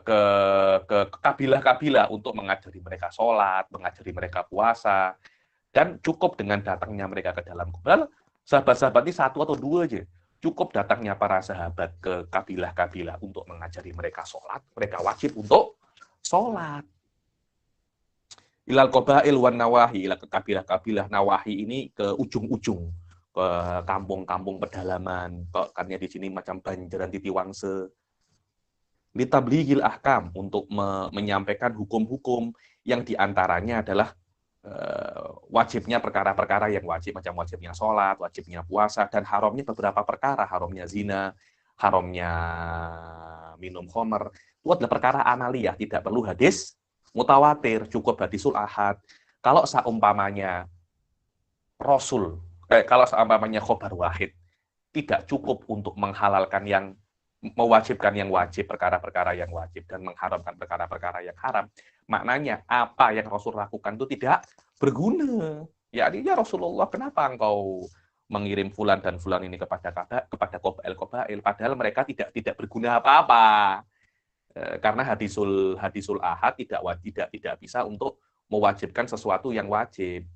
ke kabilah-kabilah untuk mengajari mereka sholat, mengajari mereka puasa, dan cukup dengan datangnya mereka ke dalam kubal, sahabat-sahabat ini satu atau dua aja. Cukup datangnya para sahabat ke kabilah-kabilah untuk mengajari mereka sholat, mereka wajib untuk sholat. Ilal qabail wan nawahi, ila ke kabilah-kabilah nawahi ini ke ujung-ujung, ke kampung-kampung pedalaman, karena di sini macam Banjaran Titiwangse. Litablighil ahkam, untuk menyampaikan hukum-hukum yang diantaranya adalah wajibnya perkara-perkara yang wajib, macam wajibnya sholat, wajibnya puasa, dan haramnya beberapa perkara, haramnya zina, haramnya minum khamr. Itu adalah perkara amaliyah, tidak perlu hadis mutawatir, cukup hadisul ahad. Kalau seumpamanya Rasul, kalau seumpamanya khobar wahid, tidak cukup untuk menghalalkan yang, mewajibkan yang wajib, perkara-perkara yang wajib, dan mengharamkan perkara-perkara yang haram. Maknanya apa yang Rasul lakukan itu tidak berguna. Ya, Rasulullah, kenapa engkau mengirim fulan dan fulan ini kepada qabail, padahal mereka tidak berguna apa-apa. Karena hadisul ahad tidak bisa untuk mewajibkan sesuatu yang wajib.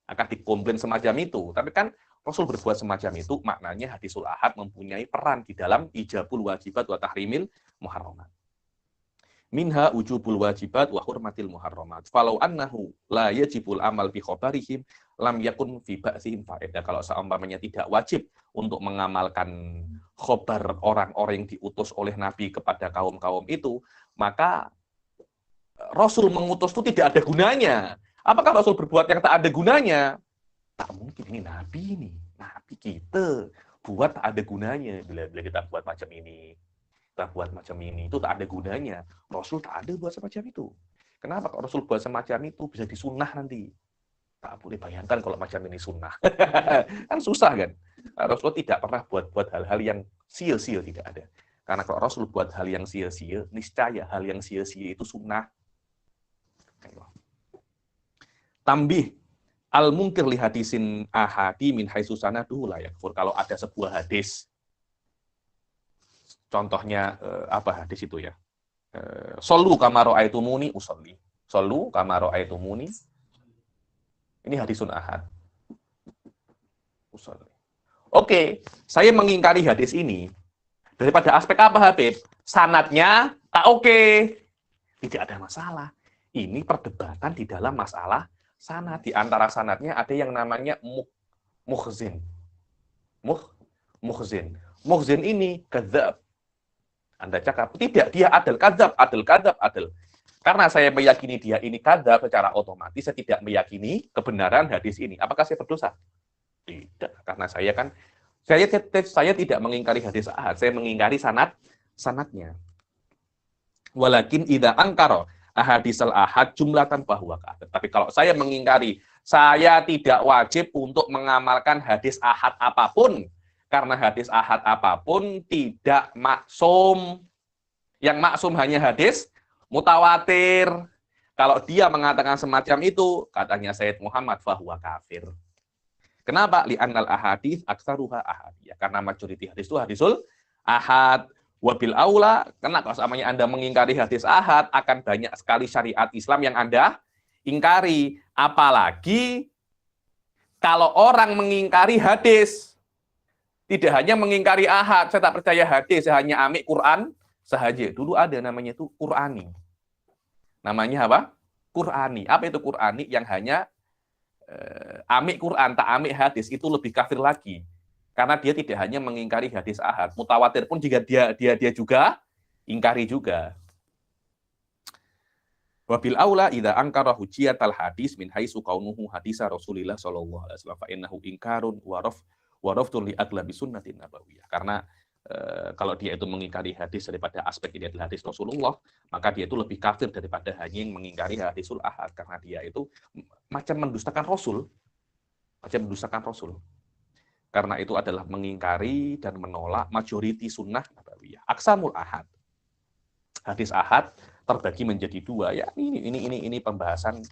Akan dikomplain semacam itu. Tapi kan Rasul berbuat semacam itu, maknanya hadisul ahad mempunyai peran di dalam ijabul wajibat wa tahrimil muharramat. Minha ujubul wajibat wa hurmatil muharramat. Falau annahu la yajibul amal bi khabarihim lam yakun fi ba'sihim faedah. Kalau seumpamanya tidak wajib untuk mengamalkan khobar orang-orang yang diutus oleh Nabi kepada kaum-kaum itu, maka Rasul mengutus itu tidak ada gunanya. Apakah Rasul berbuat yang tak ada gunanya? Tak mungkin, ini Nabi kita buat tak ada gunanya. Bila kita buat macam ini, kita buat macam ini, itu tak ada gunanya. Rasul tak ada buat semacam itu. Kenapa kalau Rasul buat semacam itu bisa disunnah nanti? Tak boleh bayangkan kalau macam ini sunnah. Kan susah kan? Rasul tidak pernah buat hal-hal yang sia-sia, tidak ada. Karena kalau Rasul buat hal yang sia-sia, niscaya hal yang sia-sia itu sunnah. Tambih al-munkir li hadisin ahadi min haitsu sanaduhu la yakfur. Kalau ada sebuah hadis, contohnya apa hadis itu ya? Shollu kama ra'aitumuni usolli. Shollu kama ra'aitumuni. Ini hadisun ahad. Usolli. Oke, saya mengingkari hadis ini daripada aspek apa, Habib? Sanadnya tak oke. Tidak ada masalah. Ini perdebatan di dalam masalah sanad. Di antara sanadnya ada yang namanya mukhzin. Mukhzin. Mukhzin ini kadzab. Anda cakap, tidak, dia adil, kadzab. Karena saya meyakini dia ini kadzab, secara otomatis saya tidak meyakini kebenaran hadis ini. Apakah saya berdosa? Tidak, karena saya tidak mengingkari hadis ahad, saya mengingkari sanadnya. Walakin idza angkara ahaditsal ahad jumlatan bahwa kadzab. Tapi kalau saya mengingkari, saya tidak wajib untuk mengamalkan hadis ahad apapun. Karena hadis ahad apapun tidak maksum. Yang maksum hanya hadis mutawatir. Kalau dia mengatakan semacam itu, katanya Sayyid Muhammad, fahuwa kafir. Kenapa? Li'annal ahadits aktsaruha ahadiyah. Karena majority hadis itu hadisul ahad. Wabil aula, karena kalau seandainya Anda mengingkari hadis ahad, akan banyak sekali syariat Islam yang Anda ingkari. Apalagi kalau orang mengingkari hadis. Tidak hanya mengingkari ahad, saya tak percaya hadis, saya hanya amik Quran sahaja. Dulu ada namanya itu Qur'ani. Namanya apa? Qur'ani. Apa itu Qur'ani? Yang hanya amik Quran, tak amik hadis, itu lebih kafir lagi. Karena dia tidak hanya mengingkari hadis ahad, mutawatir pun jika dia juga ingkari juga. Wabil aula idza ankara hujiyatal hadis min haitsu kaunuhu hadisa Rasulillah sallallahu alaihi wasallam fa innahu inkarun wa rafdun li aglabi sunnatin nabawiyah. Karena kalau dia itu mengingkari hadis daripada aspek ini adalah hadis Rasulullah, maka dia itu lebih kafir daripada hanya yang mengingkari hadisul ahad, karena dia itu macam mendustakan Rasul. Karena itu adalah mengingkari dan menolak majoriti sunnah nabawiyah. Aksamul ahad. Hadis ahad terbagi menjadi dua. Ya, ini pembahasan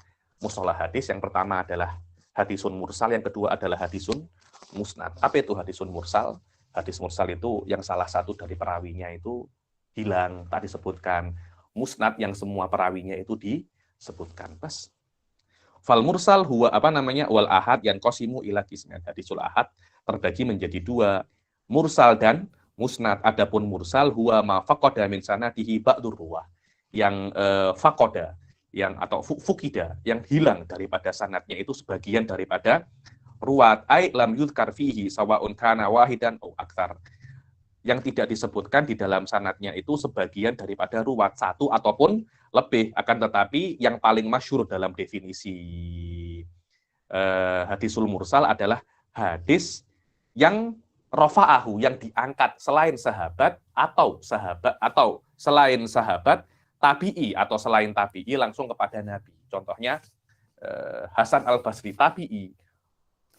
mustalah hadis. Yang pertama adalah hadisun mursal, yang kedua adalah hadisun musnad. Apa itu hadisun mursal? Hadis mursal itu yang salah satu dari perawinya itu hilang, tak disebutkan. Musnad yang semua perawinya itu disebutkan. Pas. Fal mursal huwa wal ahad yang qasimu ila qismain. Hadisul ahad terbagi menjadi dua, mursal dan musnad. Adapun mursal huwa ma faqada min sanadihi ba'dur ruwah. Yang faqada yang atau fukida yang hilang daripada sanadnya itu sebagian daripada ruwat, ai lam yuzkar fihi sawaun kana wahidan au aktsar. Yang tidak disebutkan di dalam sanadnya itu sebagian daripada ruwat, satu ataupun lebih, akan tetapi yang paling masyhur dalam definisi hadisul mursal adalah hadis yang rafa'ahu, yang diangkat selain sahabat atau selain sahabat, tabi'i atau selain tabi'i langsung kepada Nabi. Contohnya Hasan al-Basri tabi'i,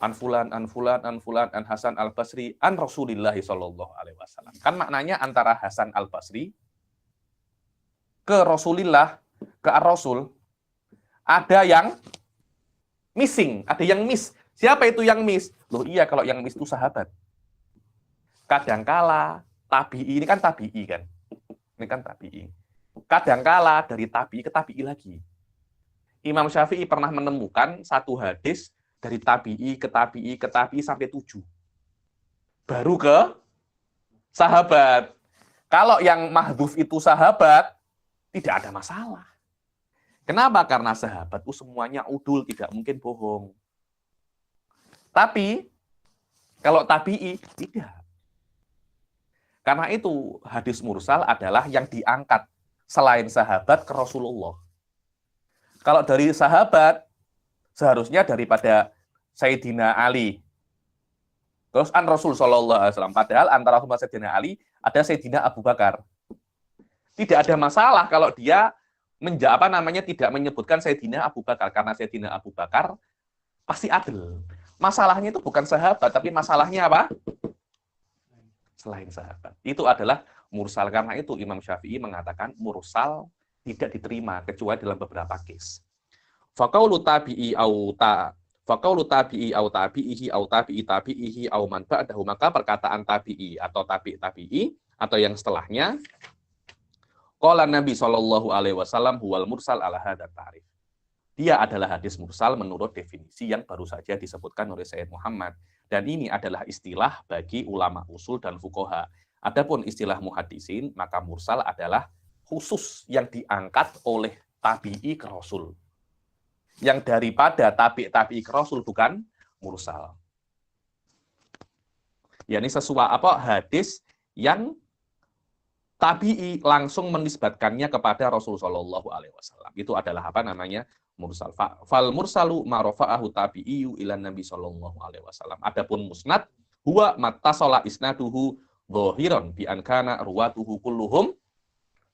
an fulan an Hasan al-Basri an Rasulillah sallallahu alaihi wasallam. Kan maknanya antara Hasan al-Basri ke Rasulillah, ke Ar-Rasul, ada yang missing, ada yang miss. Siapa itu yang miss? Loh iya, kalau yang miss itu sahabat. Kadangkala tabi'i, ini kan tabi'i kan? Ini kan tabi'i. Kadangkala dari tabi'i ke tabi'i lagi. Imam Syafi'i pernah menemukan satu hadis dari tabi'i ke tabi'i ke tabi'i sampai 7. Baru ke sahabat. Kalau yang mahdhuf itu sahabat, tidak ada masalah. Kenapa? Karena sahabat itu semuanya udul, tidak mungkin bohong. Tapi, kalau tabi'i, tidak. Karena itu, hadis mursal adalah yang diangkat selain sahabat ke Rasulullah. Kalau dari sahabat, seharusnya daripada Sayyidina Ali. Terus an Rasul sallallahu alaihi wasallam. Padahal antara Rasul Sayyidina Ali ada Sayyidina Abu Bakar. Tidak ada masalah kalau dia tidak menyebutkan Sayyidina Abu Bakar, karena Sayyidina Abu Bakar pasti adil. Masalahnya itu bukan sahabat, tapi masalahnya apa? Selain sahabat. Itu adalah mursal. Karena itu Imam Syafi'i mengatakan mursal tidak diterima kecuali dalam beberapa case. Faqaulu tabi'i au tabi'ihi au tabi'i tabi'ihi au man ba'dahu, maka perkataan tabi'i atau tabi'i atau yang setelahnya, qala Nabi sallallahu alaihi wasallam huwal mursal ala hadzal ta'rif. Dia adalah hadis mursal menurut definisi yang baru saja disebutkan oleh Sayyid Muhammad, dan ini adalah istilah bagi ulama usul dan fuqaha. Adapun istilah muhaddisin, maka mursal adalah khusus yang diangkat oleh tabi'i ke Rasul. Yang daripada tabi'i ke Rasul bukan mursal. Ya, ini hadis yang tabi'i langsung menisbatkannya kepada Rasul sallallahu alaihi wasallam. Itu adalah mursal. Fal mursalu ma rafa'ahu tabi'iyyu ila Nabi sallallahu alaihi wasallam. Adapun musnad huwa mattasala isnaduhu dhahiran bi an kana ruwatuhu kulluhum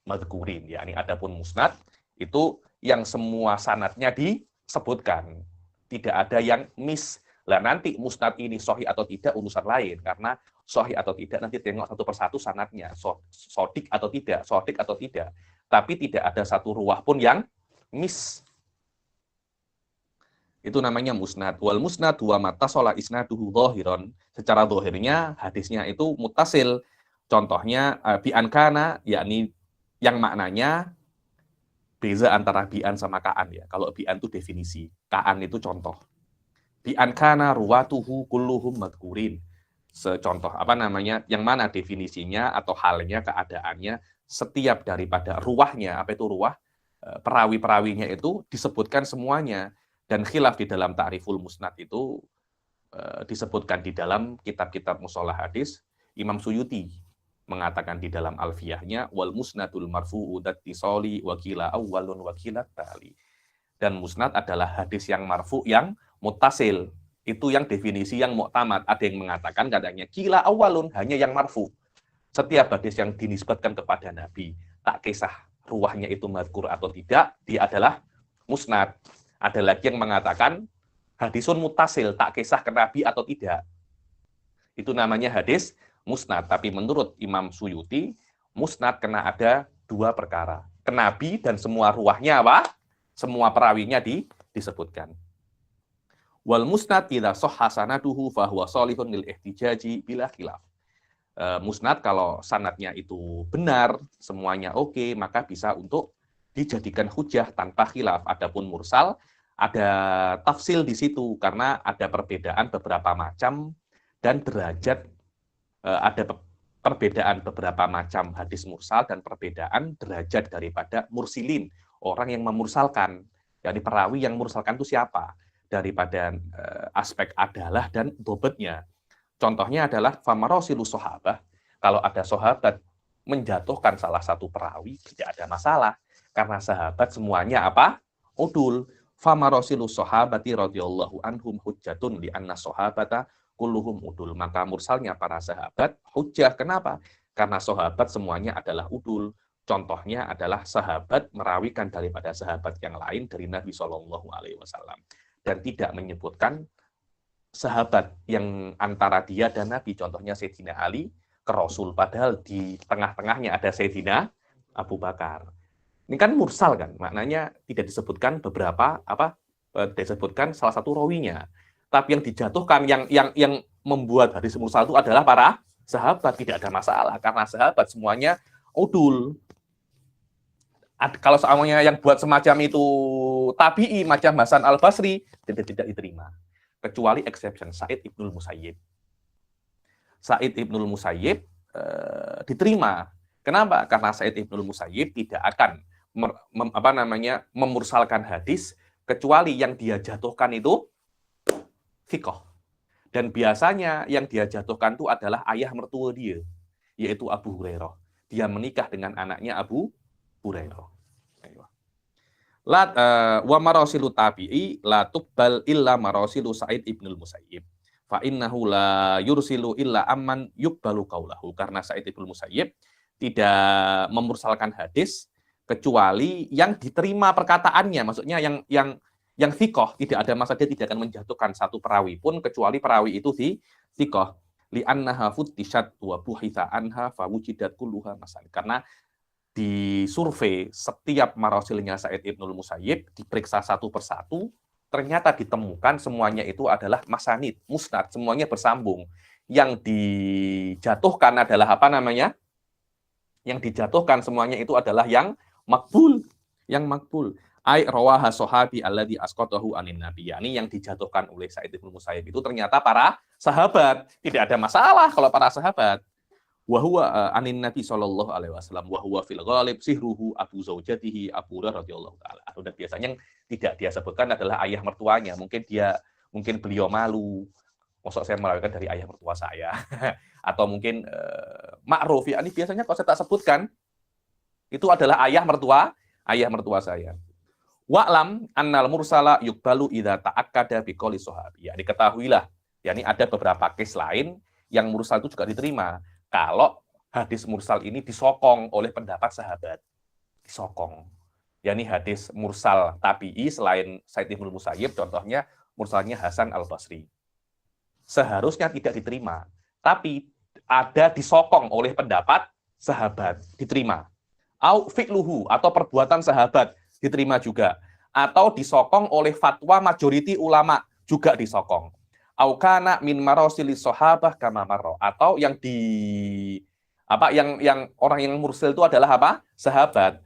madhkurin. Yani adapun musnad itu yang semua sanadnya disebutkan. Tidak ada yang miss. Lah nanti musnad ini sahih atau tidak urusan lain, karena sahih atau tidak nanti tengok satu persatu sanadnya, sodik atau tidak. Tapi tidak ada satu ruwah pun yang miss. Itu namanya musnad. Wal musnad huwa mattasala isnaduhu dhahiran. Secara zahirnya hadisnya itu muttasil. Contohnya bi an kana, yakni yang maknanya beza antara bi'an sama ka'an ya. Kalau bi'an itu definisi, ka'an itu contoh. Bi'an kana ruwatuhu kulluhum madhkurin. Secontoh yang mana definisinya atau halnya, keadaannya, setiap daripada ruwahnya, apa itu ruwah? Perawi-perawinya itu disebutkan semuanya. Dan khilaf di dalam ta'riful musnad itu disebutkan di dalam kitab-kitab mustalah hadis. Imam Suyuti mengatakan di dalam alfiyahnya, wal musnadul marfu'u dattisoli wakila awwalun wakila tali. Dan musnad adalah hadis yang marfu yang muttasil. Itu yang definisi yang mu'tamad. Ada yang mengatakan katanya kila awwalun, hanya yang marfu. Setiap hadis yang dinisbatkan kepada Nabi, tak kisah ruwahnya itu madhkur atau tidak, dia adalah musnad. Ada lagi yang mengatakan hadisun muttasil, tak kisah ke Nabi atau tidak. Itu namanya hadis musnad. Tapi menurut Imam Suyuti, musnad kena ada dua perkara. Ke Nabi dan semua ruwahnya apa? Semua perawinya disebutkan. Wal musnad idza shahha sanaduhu fa huwa shalihun lil ihtijaji bila khilaf. Musnad kalau sanadnya itu benar, semuanya oke, maka bisa untuk dijadikan hujah tanpa khilaf. Adapun mursal ada tafsil di situ karena ada perbedaan beberapa macam dan derajat, ada perbedaan beberapa macam hadis mursal dan perbedaan derajat daripada mursilin, orang yang memursalkan. Jadi perawi yang mursalkan itu siapa? Daripada aspek adalah dan bobotnya. Contohnya adalah famarosilu sahabah. Kalau ada sahabat menjatuhkan salah satu perawi, tidak ada masalah. Karena sahabat semuanya apa? Udul. Famarosilu sahabati radhiyallahu anhum hujjatun li'anna sahabata kulluhum udul. Maka mursalnya para sahabat hujjah. Kenapa? Karena sahabat semuanya adalah udul. Contohnya adalah sahabat merawikan daripada sahabat yang lain dari Nabi SAW. Dan tidak menyebutkan sahabat yang antara dia dan Nabi, contohnya Sayyidina Ali ke Rasul, padahal di tengah-tengahnya ada Sayyidina Abu Bakar. Ini kan mursal kan, maknanya tidak disebutkan beberapa disebutkan salah satu rawinya. Tapi yang dijatuhkan, yang membuat hadis mursal itu adalah para sahabat, tidak ada masalah karena sahabat semuanya udul. Kalau semuanya yang buat semacam itu tabi'i macam Hasan Al-Basri tidak diterima. Kecuali exception Sa'id Ibnul Musayyib. Sa'id Ibnul Musayyib diterima. Kenapa? Karena Sa'id Ibnul Musayyib tidak akan memursalkan hadis kecuali yang dia jatuhkan itu thiqah. Dan biasanya yang dia jatuhkan itu adalah ayah mertua dia, yaitu Abu Hurairah. Dia menikah dengan anaknya Abu Hurairah. Wa marasilu tabi'i la tuqbal illa marasilu Sa'id Ibnul Musayyib. Fa innahu la yursilu illa amman yuqbalu qaulahu. Karena Sa'id Ibnul Musayyib tidak memursalkan hadis kecuali yang diterima perkataannya, maksudnya yang thiqah, tidak ada masalah, dia tidak akan menjatuhkan satu perawi pun kecuali perawi itu thiqah. Li annaha futtishat wa buhitha anha fa wujidat kulluha masan. Karena di survei setiap marasilnya Sa'id Ibnul Musayyib, diperiksa satu persatu, ternyata ditemukan semuanya itu adalah masanid, musnad, semuanya bersambung. Yang dijatuhkan adalah apa namanya? Yang dijatuhkan semuanya itu adalah yang makbul, ai rawaha sahabi alladzi asqatahu anin nabi. Yani yang dijatuhkan oleh Sa'id Ibnul Musayyib itu ternyata para sahabat. Tidak ada masalah kalau para sahabat. Wa huwa anin Nabi sallallahu alaihi wasallam wa huwa fil ghalib sihruhu abu zaujatihi Abu Hurairah radhiyallahu taala. Dan biasanya yang tidak dia sebutkan adalah ayah mertuanya. Mungkin beliau malu. Maksud saya merawikan dari ayah mertua saya. Atau mungkin ma'ruf, ya ini biasanya kalau saya tak sebutkan itu adalah ayah mertua saya. Wa'lam annal mursala yuqbalu idza ta'akkada biqouli sahabi. Ya diketahuilah, yakni ada beberapa case lain yang mursal itu juga diterima. Kalau hadis mursal ini disokong oleh pendapat sahabat. Disokong. yakni hadis mursal tabi'i selain Sa'id Ibnul Musayyib, contohnya mursalnya Hasan Al-Basri. Seharusnya tidak diterima, tapi ada disokong oleh pendapat sahabat, diterima. Au fi'luhu, atau perbuatan sahabat, diterima juga. Atau disokong oleh fatwa majoriti ulama, juga disokong. Au kana min marasilis sahabah kama marra, atau yang orang yang mursil itu adalah apa? Sahabat.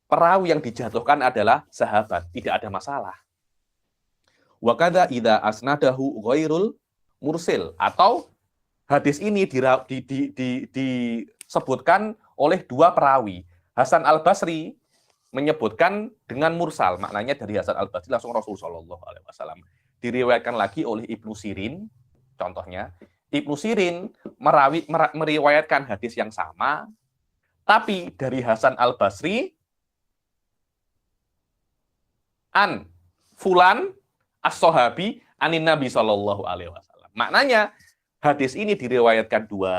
Perawi yang dijatuhkan adalah sahabat, tidak ada masalah. Wa kadza idza asnadahu ghairul mursil, atau hadis ini disebutkan oleh dua perawi. Hasan Al-Basri menyebutkan dengan mursal, maknanya dari Hasan Al-Basri langsung Rasulullah SAW. Diriwayatkan lagi oleh Ibnu Sirin, contohnya. Ibnu Sirin meriwayatkan hadis yang sama, tapi dari Hasan Al-Basri, an fulan as-sahabi anin Nabi SAW. Maknanya hadis ini diriwayatkan dua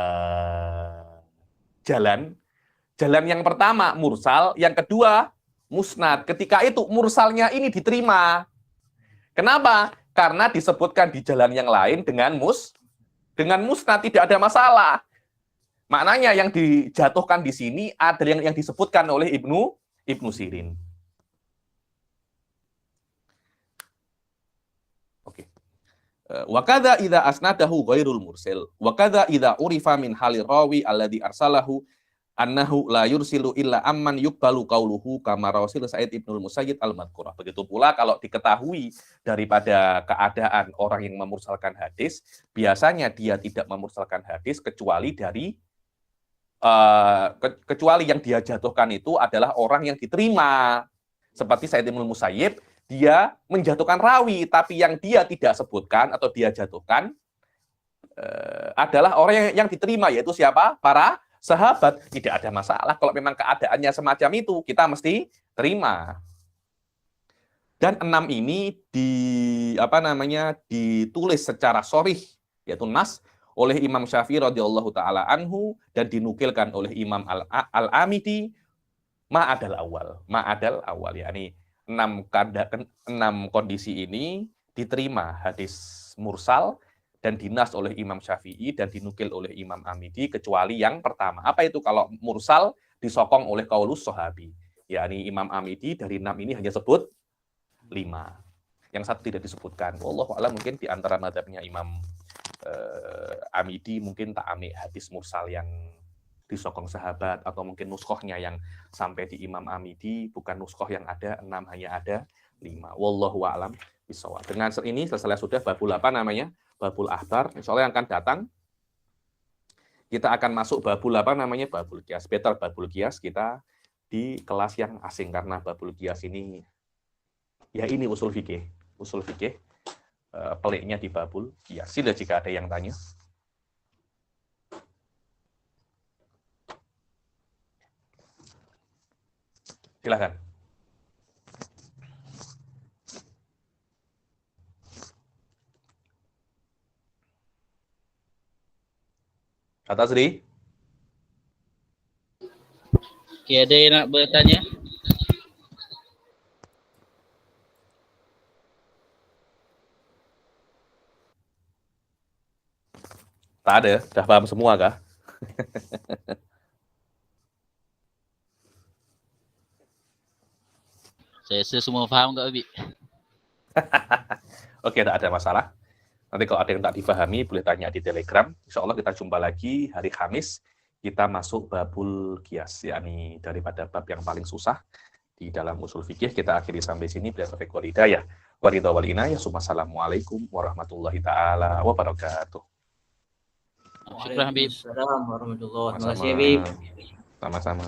jalan. Jalan yang pertama mursal, yang kedua musnad. Ketika itu mursalnya ini diterima. Kenapa? Karena disebutkan di jalan yang lain dengan musnad, tidak ada masalah. Maknanya yang dijatuhkan di sini adalah yang disebutkan oleh Ibnu Sirin. Oke. Wa kadza idza asnadahu ghairul mursil wa kadza idza urifa min halir rawi alladhi arsalahu annahu la yursilu illa amman yuqbalu qauluhu kama rasil Sa'id Ibnul Musayyib al-madhkurah. Begitu pula kalau diketahui daripada keadaan orang yang memursalkan hadis, biasanya dia tidak memursalkan hadis kecuali dari kecuali yang dia jatuhkan itu adalah orang yang diterima. Seperti Sa'id Ibnul Musayyib, dia menjatuhkan rawi, tapi yang dia tidak sebutkan atau dia jatuhkan adalah orang yang diterima, yaitu siapa? Para sahabat. Tidak ada masalah kalau memang keadaannya semacam itu, kita mesti terima. Dan 6 ini ditulis secara sharih, yaitu nas, oleh Imam Syafi'i radhiyallahu taala anhu dan dinukilkan oleh Imam Al-Amidi ma'adal awal, yakni 6 kondisi ini diterima hadis mursal dan dinas oleh Imam Syafi'i dan dinukil oleh Imam Amidi kecuali yang pertama. Apa itu? Kalau mursal disokong oleh qaulus sahabi. Yakni Imam Amidi dari 6 ini hanya sebut 5. Yang satu tidak disebutkan. Wallahu a'lam, mungkin di antara mazhabnya Imam Amidi mungkin tak ambil hadis mursal yang disokong sahabat, atau mungkin nuskohnya yang sampai di Imam Amidi bukan nuskoh yang ada 6, hanya ada 5. Wallahu a'lam bishawab. Dengan ini selesai sudah babul apa namanya? Babul akhbar. Insyaallah yang akan datang kita akan masuk babul apa namanya? Babul qiyas. Better babul qiyas kita di kelas yang asing karena babul qiyas ini ya ini usul fikih. Usul fikih peliknya di babul qiyas. Sila jika ada yang tanya. Silakan. Kata Sri. Oke, ada yang nak bertanya? Tak ada, dah paham semua kah? Saya rasa semua faham Kak Abi. Oke, tak ada masalah. Nanti kalau ada yang tak difahami, boleh tanya di Telegram. Insya Allah kita jumpa lagi hari Kamis. Kita masuk babul qiyas, yakni daripada bab yang paling susah di dalam usul fikih. Kita akhiri sampai sini. Bila taufiq wal hidayah. Wa ridha wal inayah. Assalamualaikum warahmatullahi taala wabarakatuh. Syukran Habib. Waalaikumsalam warahmatullahi wabarakatuh. Sama-sama.